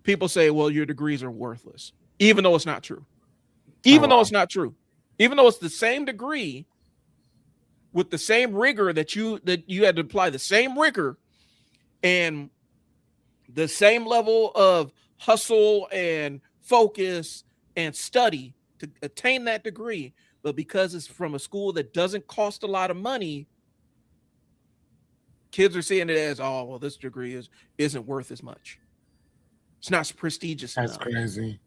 people say, well, your degrees are worthless, even though it's not true. Even though it's the same degree with the same rigor that you had to apply the same rigor and the same level of hustle and focus and study to attain that degree. But because it's from a school that doesn't cost a lot of money, kids are seeing it as, oh, well, this degree isn't worth as much. It's not prestigious enough. That's crazy.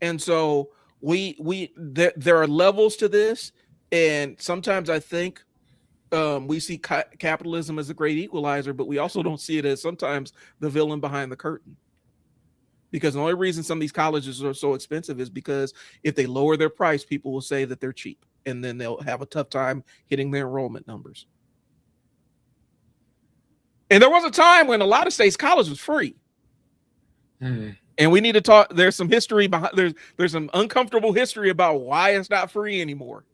And so there are levels to this, and sometimes I think we see capitalism as a great equalizer, but we also don't see it as sometimes the villain behind the curtain. Because the only reason some of these colleges are so expensive is because if they lower their price, people will say that they're cheap, and then they'll have a tough time hitting their enrollment numbers. And there was a time when a lot of states college was free. And we need to talk. There's some history behind. There's some uncomfortable history about why it's not free anymore.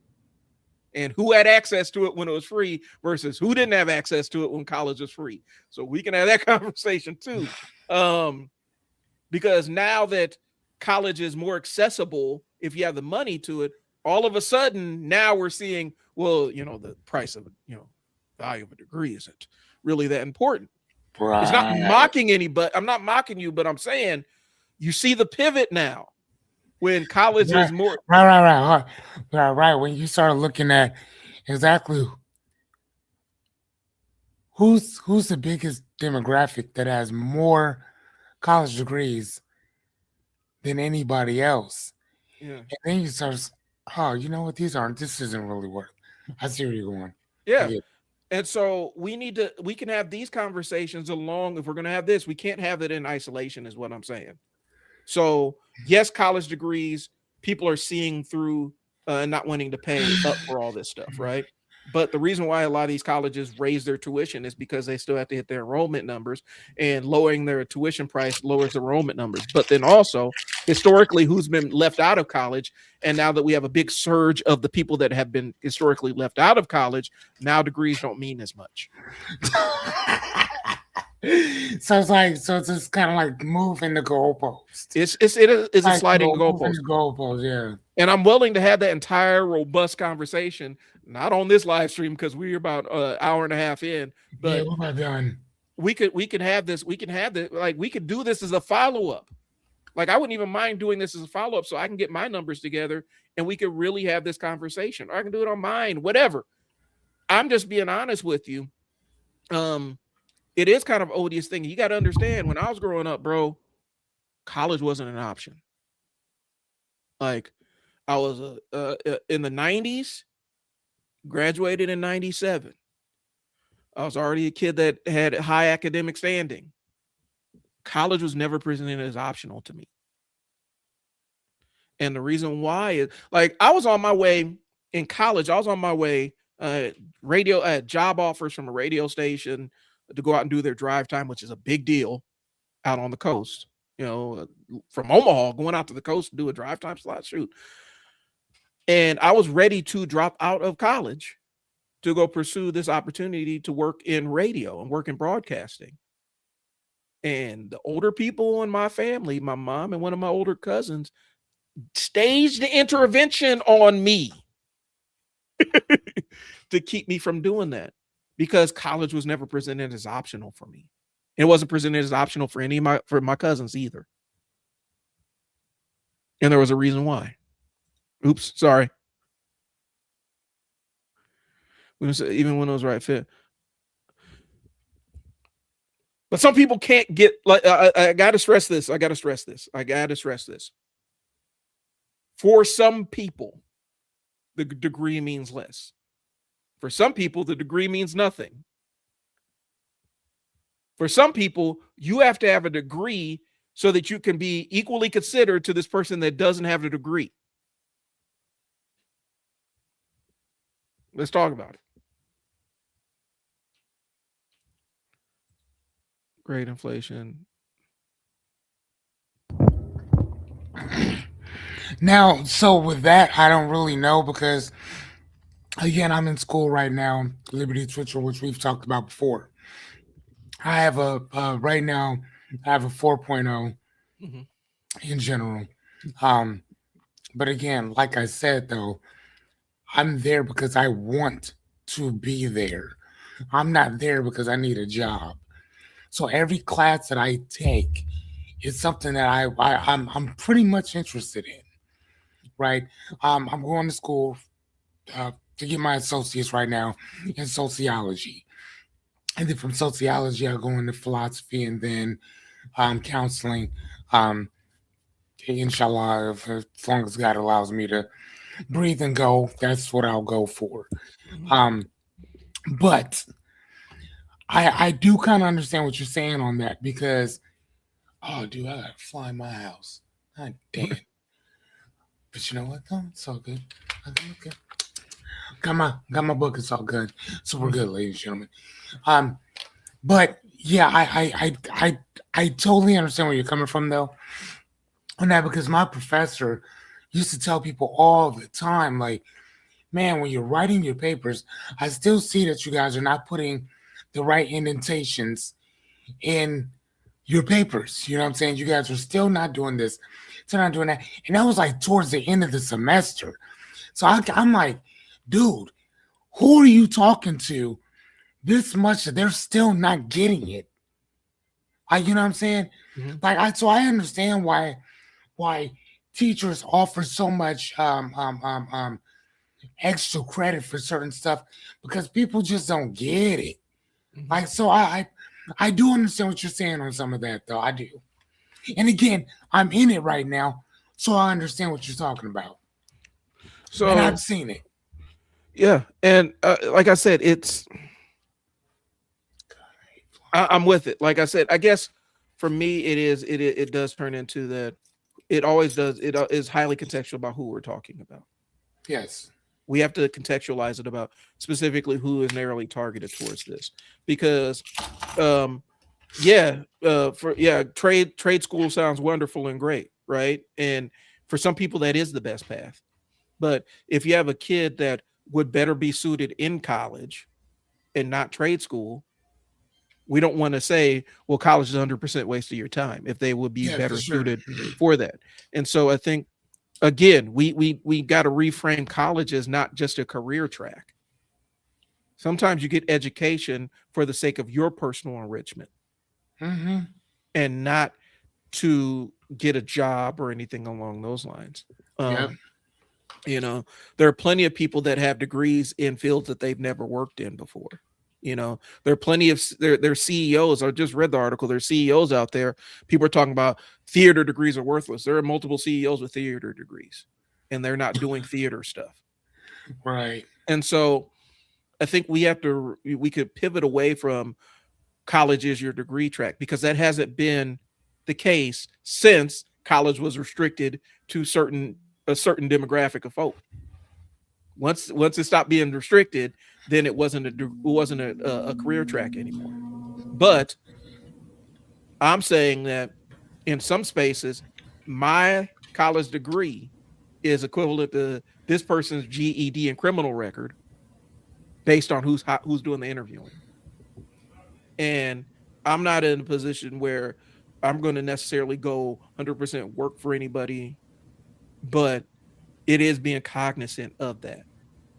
and who had access to it when it was free versus who didn't have access to it when college was free. So we can have that conversation too. Um, because now that college is more accessible, if you have the money to it, all of a sudden now we're seeing, well, the price of, value of a degree isn't really that important. It's not Right. mocking anybody. I'm not mocking you, but I'm saying you see the pivot now when college Right, is more. right. When you start looking at exactly who's the biggest demographic that has more college degrees than anybody else, Yeah. and then you start, oh, you know what? This isn't really worth. I see where you're going. I Yeah. get. And so we can have these conversations along. If we're going to have this, we can't have it in isolation, is what I'm saying. So, yes, college degrees, people are seeing through and not wanting to pay up for all this stuff, right? But the reason why a lot of these colleges raise their tuition is because they still have to hit their enrollment numbers, and lowering their tuition price lowers the enrollment numbers. But then also, historically, who's been left out of college? And now that we have a big surge of the people that have been historically left out of college, now degrees don't mean as much. So it's just kind of like moving the goalpost. It is a Like sliding moving goalpost. the goalpost, yeah. And I'm willing to have that entire robust conversation, not on this live stream because we're about an hour and a half in, Yeah, but what am I done? we can have this. We can have this. Like we could do this as a follow up. Like I wouldn't even mind doing this as a follow up, so I can get my numbers together and we could really have this conversation. Or I can do it on mine, whatever. I'm just being honest with you. Um, it is kind of odious thing. You got to understand. When I was growing up, bro, college wasn't an option. Like I was in the '90s. Graduated in 97. I was already a kid that had high academic standing. College was never presented as optional to me. And the reason why is like I was on my way in college, I was on my way radio job offers from a radio station to go out and do their drive time, which is a big deal out on the coast. From Omaha going out to the coast to do a drive time slot shoot. And I was ready to drop out of college to go pursue this opportunity to work in radio and work in broadcasting. And the older people in my family, my mom and one of my older cousins, staged the intervention on me to keep me from doing that because college was never presented as optional for me. It wasn't presented as optional for my cousins either. And there was a reason why. Oops, sorry. Even when it was right fit. But some people can't get like I got to stress this. For some people, the degree means less. For some people, the degree means nothing. For some people, you have to have a degree so that you can be equally considered to this person that doesn't have a degree. Let's talk about it. Great inflation. Now, so with that, I don't really know because again, I'm in school right now, Liberty Twitcher, which we've talked about before. I have right now, I have a 4.0 Mhm. in general. Um, but again, like I said though, I'm there because I want to be there. I'm not there because I need a job. So every class that I take is something that I'm pretty much interested in, right? I'm going to school to get my associates right now in sociology. And then from sociology, I go into philosophy and then counseling. Um, Inshallah, as long as God allows me to breathe and go, that's what I'll go for. Mhm. But I do kind of understand what you're saying on that because, oh, dude, I gotta fly my house. God damn. But you know what, though? It's all good. Okay. Got my book. It's all good. So we're good, ladies and gentlemen. But yeah, I totally understand where you're coming from though on that because my professor used to tell people all the time, like, man, when you're writing your papers, I still see that you guys are not putting the right indentations in your papers. You know what I'm saying? You guys are still not doing this, still not doing that. And that was like towards the end of the semester. So I'm like, dude, who are you talking to this much that they're still not getting it? You know what I'm saying? Mhm. I understand why teachers offer so much extra credit for certain stuff because people just don't get it. Mhm. Like so I do understand what you're saying on some of that though. I do. And again, I'm in it right now, so I understand what you're talking about. And I've So seen it. yeah, and like I said, I'm with it. Like I said, I guess for me, it does turn into that. It always does. It is highly contextual about who we're talking about. Yes. We have to contextualize it about specifically who is narrowly targeted towards this, because um yeah, for yeah, trade school sounds wonderful and great, right? And for some people that is the best path. But if you have a kid that would better be suited in college and not trade school, we don't want to say, well, college is 100% waste of your time if they would be Yeah, for better sure. suited for that. And so I think again, we got to reframe college as not just a career track. Sometimes you get education for the sake of your personal enrichment Mm-hmm. and not to get a job or anything along those lines. Yep. Um, you know, there are plenty of people that have degrees in fields that they've never worked in before. There are plenty of their CEOs. I just read the article. There's CEOs out there. People are talking about theater degrees are worthless. There are multiple CEOs with theater degrees, and they're not doing theater stuff. Right. And so I think we could pivot away from college is your degree track because that hasn't been the case since college was restricted to a certain demographic of folk. Once it stopped being restricted, then it wasn't a career track anymore. But I'm saying that in some spaces, my college degree is equivalent to this person's GED and criminal record based on who's doing the interviewing. And I'm not in a position where I'm going to necessarily go 100% work for anybody, but it is being cognizant of that.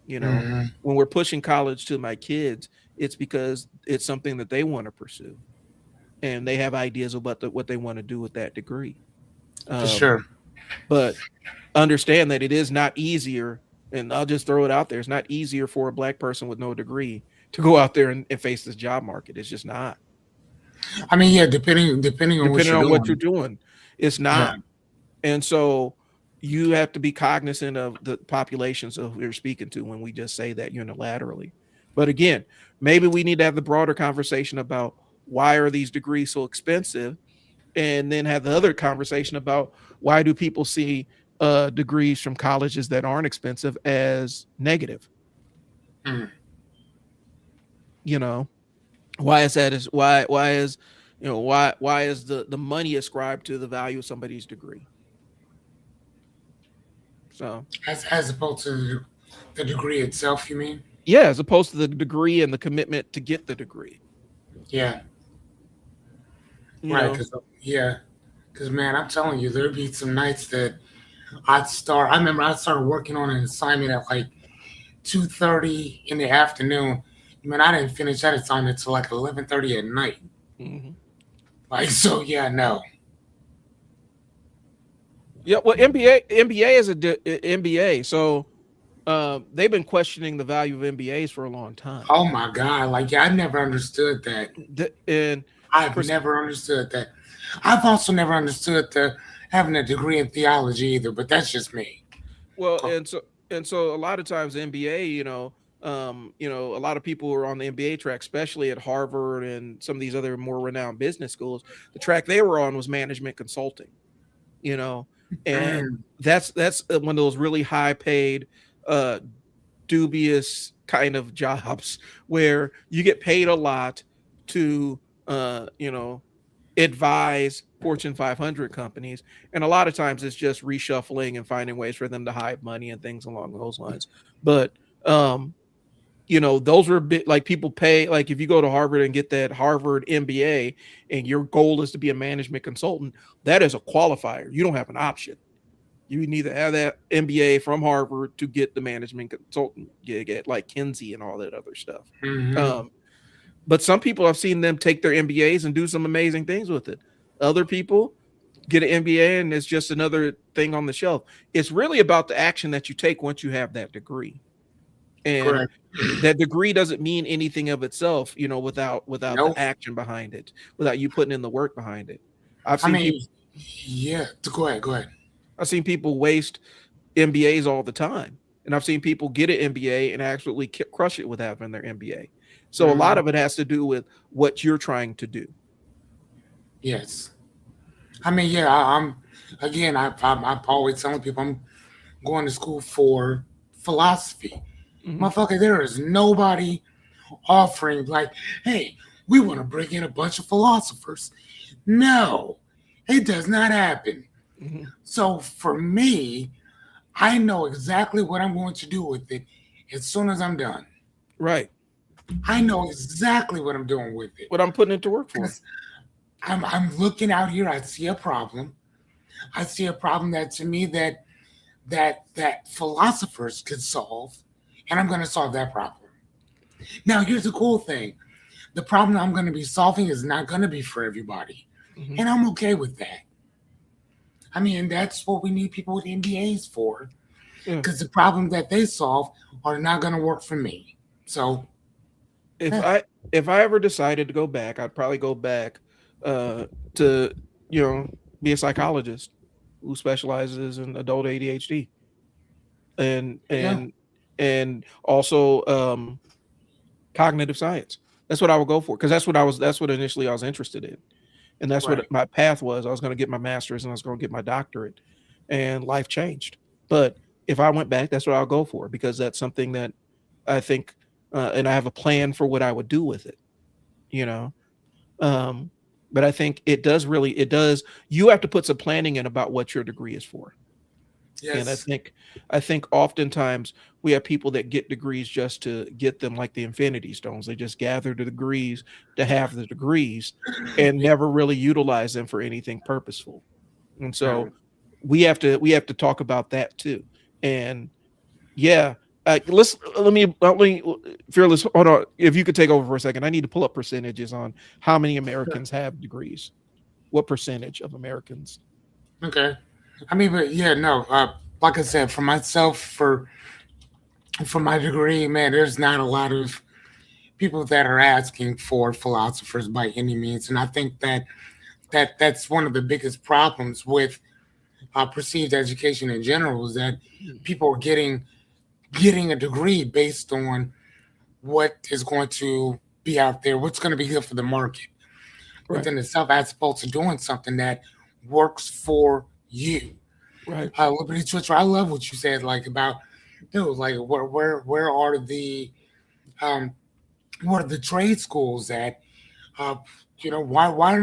You know, Mm-hmm. when we're pushing college to my kids, it's because it's something that they want to pursue and they have ideas about what they want to do with that degree. For Um, sure. but understand that it is not easier, and I'll just throw it out there. It's not easier for a black person with no degree to go out there and face this job market. It's just not. I mean, yeah, depending on what Depending you're on what you're doing. doing, it's Yeah. not. And so you have to be cognizant of the populations of who you're speaking to when we just say that unilaterally. But again, maybe we need to have the broader conversation about why are these degrees so expensive, and then have the other conversation about why do people see degrees from colleges that aren't expensive as negative. Mm. You know, why is that? Is why is why is the money ascribed to the value of somebody's degree? So As opposed to the degree itself, you mean? yeah, as opposed to the degree and the commitment to get the degree. Yeah. You Right. know, Because yeah. Because man, I'm telling you, there'd be some nights that I'd start. I remember I started working on an assignment at like 2:30 in the afternoon. Man, I didn't finish that assignment till like 11:30 at night. hmm Like so, yeah, no. yeah. Well, NBA is MBA, so they've been questioning the value of MBAs for a long time. Oh my God. Like, yeah, I never understood that. And I've for never understood that. I've also never understood the having a degree in theology either, but that's just me. well, Oh, and so a lot of times MBA, a lot of people who are on the MBA track, especially at Harvard and some of these other more renowned business schools, the track they were on was management consulting. You know, and mm, that's one of those really high paid, uh, dubious kind of jobs where you get paid a lot to, uh, you know, advise Fortune 500 companies, and a lot of times it's just reshuffling and finding ways for them to hide money and things along those lines. But um, those were a bit like people pay. Like if you go to Harvard and get that Harvard MBA, and your goal is to be a management consultant, that is a qualifier. You don't have an option. You need to have that MBA from Harvard to get the management consultant gig at like Kinsey and all that other stuff. Mm-hmm. Um, but some people, I've seen them take their MBAs and do some amazing things with it. Other people get an MBA and it's just another thing on the shelf. It's really about the action that you take once you have that degree. And Correct. that degree doesn't mean anything of itself, without the Nope. action behind it, without you putting in the work behind it. I've I seen mean, people yeah. Go ahead. Go ahead. I've seen people waste MBAs all the time. And I've seen people get an MBA and absolutely crush it with having their MBA. So a lot Mm-hmm. of it has to do with what you're trying to do. Yes. I mean, yeah. I'm again. I'm always telling people I'm going to school for philosophy. Mhm. Motherfucker, there is nobody offering like, hey, we want to bring in a bunch of philosophers. No, it does not happen. Mhm. So for me, I know exactly what I'm going to do with it as soon as I'm done. Right. I know exactly what I'm doing with it. What I'm putting it to work for. Because I'm looking out here, I see a problem. I see a problem that to me that philosophers could solve, and I'm gonna solve that problem. Now here's the cool thing. The problem I'm gonna be solving is not gonna be for everybody. Mhm. And I'm okay with that. I mean, that's what we need people with MBAs for. Yeah. Because the problems that they solve are not going to work for me. So, If eh, I if I ever decided to go back, I'd probably go back uh to, you know, be a psychologist who specializes in adult ADHD and yeah, and also cognitive science. That's what I would go for because that's what initially I was interested in. And that's what right. my path was. I was going to get my master's and I was going to get my doctorate, and life changed. But if I went back, that's what I'll go for because that's something that I think, and I have a plan for what I would do with it. You know, um, but I think it does. You have to put some planning in about what your degree is for. And Yes. I think oftentimes we have people that get degrees just to get them like the Infinity Stones. They just gather the degrees to have the degrees and never really utilize them for anything purposeful. And so Right. we have to talk about that too. And yeah, let me Fearless. Hold on, if you could take over for a second, I need to pull up percentages on how many Sure. Americans have degrees. What percentage of Americans? Okay. I mean, but yeah, no. Like I said, for myself, for my degree, man, there's not a lot of people that are asking for philosophers by any means, and I think that's one of the biggest problems with perceived education in general is that people are getting a degree based on what is going to be out there, what's going to be good for the market. Right, Within itself, as opposed to doing something that works for you. right, Liberty Twitcher, I love what you said, like about, dude, like where are the um what are the trade schools at? Uh, why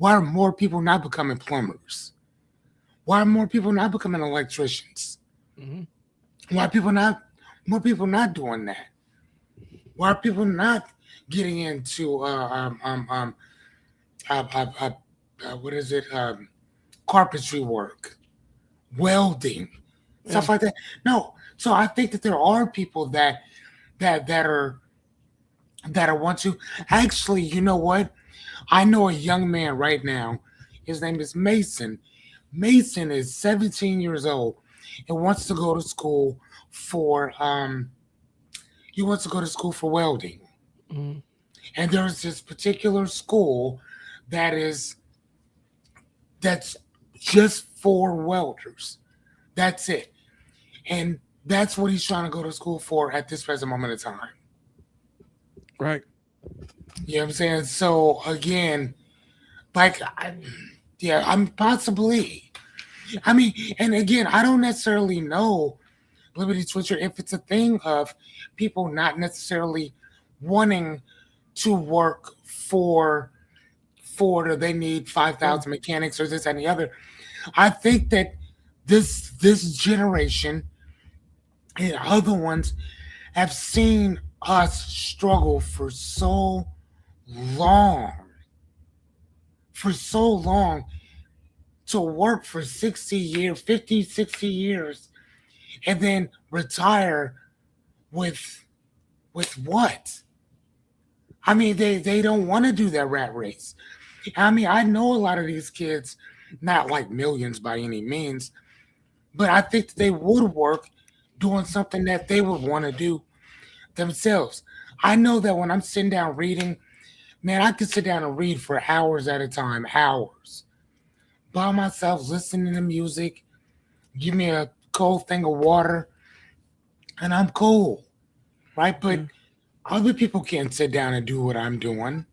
are more people not becoming plumbers? Why are more people not becoming electricians? hmm Why are people not more people not doing that? Why are people not getting into uh, uh, uh, what is it? Carpentry work, welding, yeah, stuff like that. No, so I think that there are people that that are that are want to. Actually, you know what? I know a young man right now. His name is Mason. Mason is 17 years old and wants to go to school for he wants to go to school for welding. hmm And there's this particular school that is that's just for welders. That's it. And that's what he's trying to go to school for at this present moment in time. right. You know what I'm saying? So again, like yeah, I'm possibly. I mean, and again, I don't necessarily know Liberty Twitcher if it's a thing of people not necessarily wanting to work Ford, or they need Yeah. 5,000 mechanics, or this and the other. I think that this generation and other ones have seen us struggle long, for so long, to work for 60 years, 50, 60 years, and then retire with what? I mean, they don't want to do that rat race. I mean, I know a lot of these kids, not like millions by any means, but I think they would work doing something that they would want to do themselves. I know that when I'm sitting down reading, man, I could sit down and read for hours at a time, hours by myself, listening to music. Give me a cold thing of water, and I'm cool, right? But Yeah. other people can't sit down and do what I'm doing,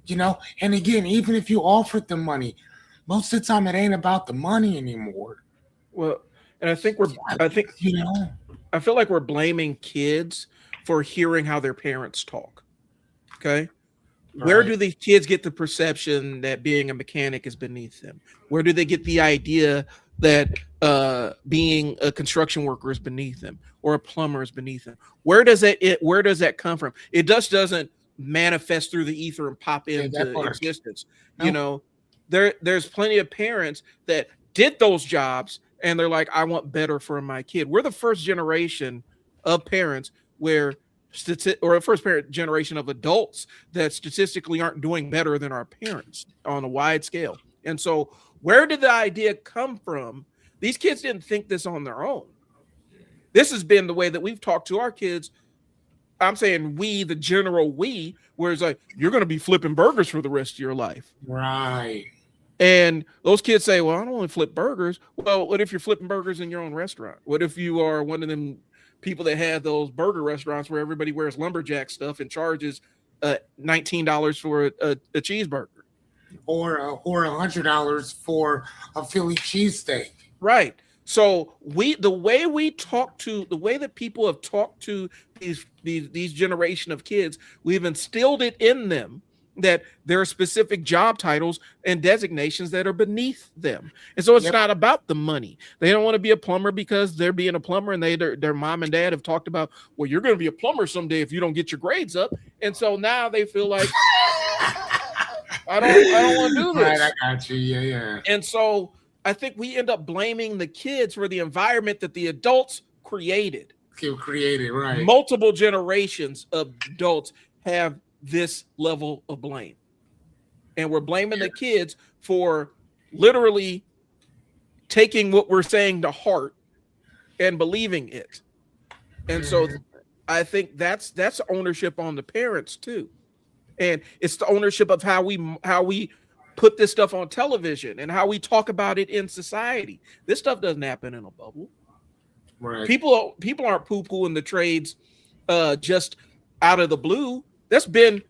you know. And again, even if you offered them money, most of the time it ain't about the money anymore. Well, and I think You know, I feel like we're blaming kids for hearing how their parents talk. Okay. Where right? do these kids get the perception that being a mechanic is beneath them? Where do they get the idea that being a construction worker is beneath them or a plumber is beneath them? Where does that come from? It just doesn't manifest through the ether and pop Yeah, that into part. existence. You No, know, there's plenty of parents that did those jobs and they're like, I want better for my kid. We're the first generation of parents where or a first parent generation of adults that statistically aren't doing better than our parents on a wide scale. And so, where did the idea come from? These kids didn't think this on their own. This has been the way that we've talked to our kids. I'm saying we, the general we, where it's like, you're going to be flipping burgers for the rest of your life. right. And those kids say, well, I don't want to flip burgers. Well, what if you're flipping burgers in your own restaurant? What if you are one of them people that have those burger restaurants where everybody wears lumberjack stuff and charges $19 for a cheeseburger? Or $100 for a Philly cheesesteak. Right. So the way we talk to the way that people have talked to these generation of kids, we've instilled it in them that there are specific job titles and designations that are beneath them. And so it's Yep. not about the money. They don't want to be a plumber because they're being a plumber and their mom and dad have talked about, well, you're going to be a plumber someday if you don't get your grades up. And so now they feel like I don't want to do Right, I this. got you. Yeah, yeah. And so I think we end up blaming the kids for the environment that the adults created. Feel created, right? Multiple generations of adults have this level of blame. And we're blaming the kids for literally taking what we're saying to heart and believing it. And so Mhm. I think that's ownership on the parents too. And it's the ownership of how we put this stuff on television and how we talk about it in society. This stuff doesn't happen in a bubble. Right. People aren't poo pooing the trades just out of the blue. That's been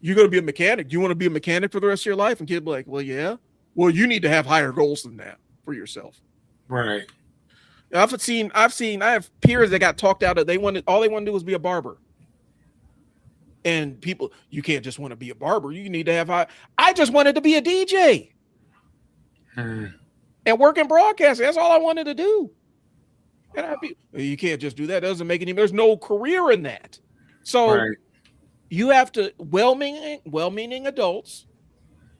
you're going to be a mechanic. Do you want to be a mechanic for the rest of your life? And kids be like, well, yeah. Well, you need to have higher goals than that for yourself. Right. I have peers that got talked out of. All they want to do was be a barber. And people, you can't just want to be a barber. You need to have high. I just wanted to be a DJ Mm. and work in broadcasting. That's all I wanted to do. And you can't just do that. It doesn't make any. There's no career in that. So Right. you have to well-meaning adults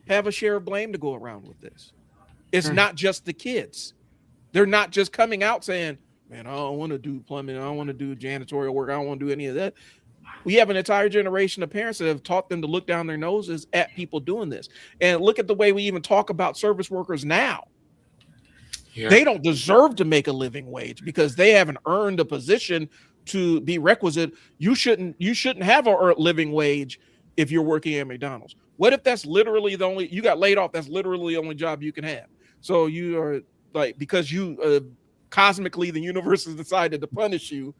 have a share of blame to go around with this. It's Mm. not just the kids. They're not just coming out saying, man, I don't want to do plumbing. I don't want to do janitorial work. I don't want to do any of that. We have an entire generation of parents that have taught them to look down their noses at people doing this. And look at the way we even talk about service workers now. Yeah. They don't deserve to make a living wage because they haven't earned a position to be requisite. You shouldn't have a living wage if you're working at McDonald's. What if that's literally you got laid off? That's literally the only job you can have. So you are like, because you cosmically the universe has decided to punish you.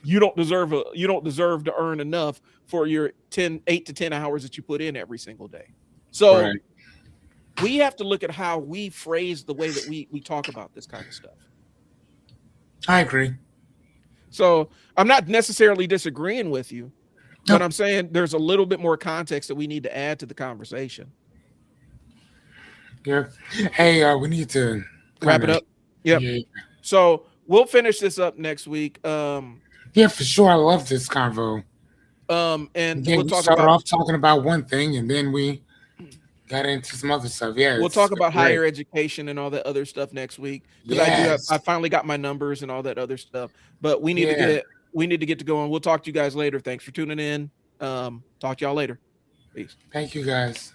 You don't deserve to earn enough for your 8 to 10 hours that you put in every single day. So Right. we have to look at how we phrase the way that we talk about this kind of stuff. I agree. So I'm not necessarily disagreeing with you. But No, I'm saying there's a little bit more context that we need to add to the conversation. yeah. Hey, we need to kind Wrap it of, up. Yep. yeah, So we'll finish this up next week. yeah, for sure. I love this convo. And Again, we'll we talk started about off talking about one thing, and then we got into some other stuff. Yeah, we'll it's talk about great. higher education and all that other stuff next week because I Yes, finally got my numbers and all that other stuff. But yeah. we need to get to going. We'll talk to you guys later. Thanks for tuning in. Talk to y'all later. Peace. Thank you guys.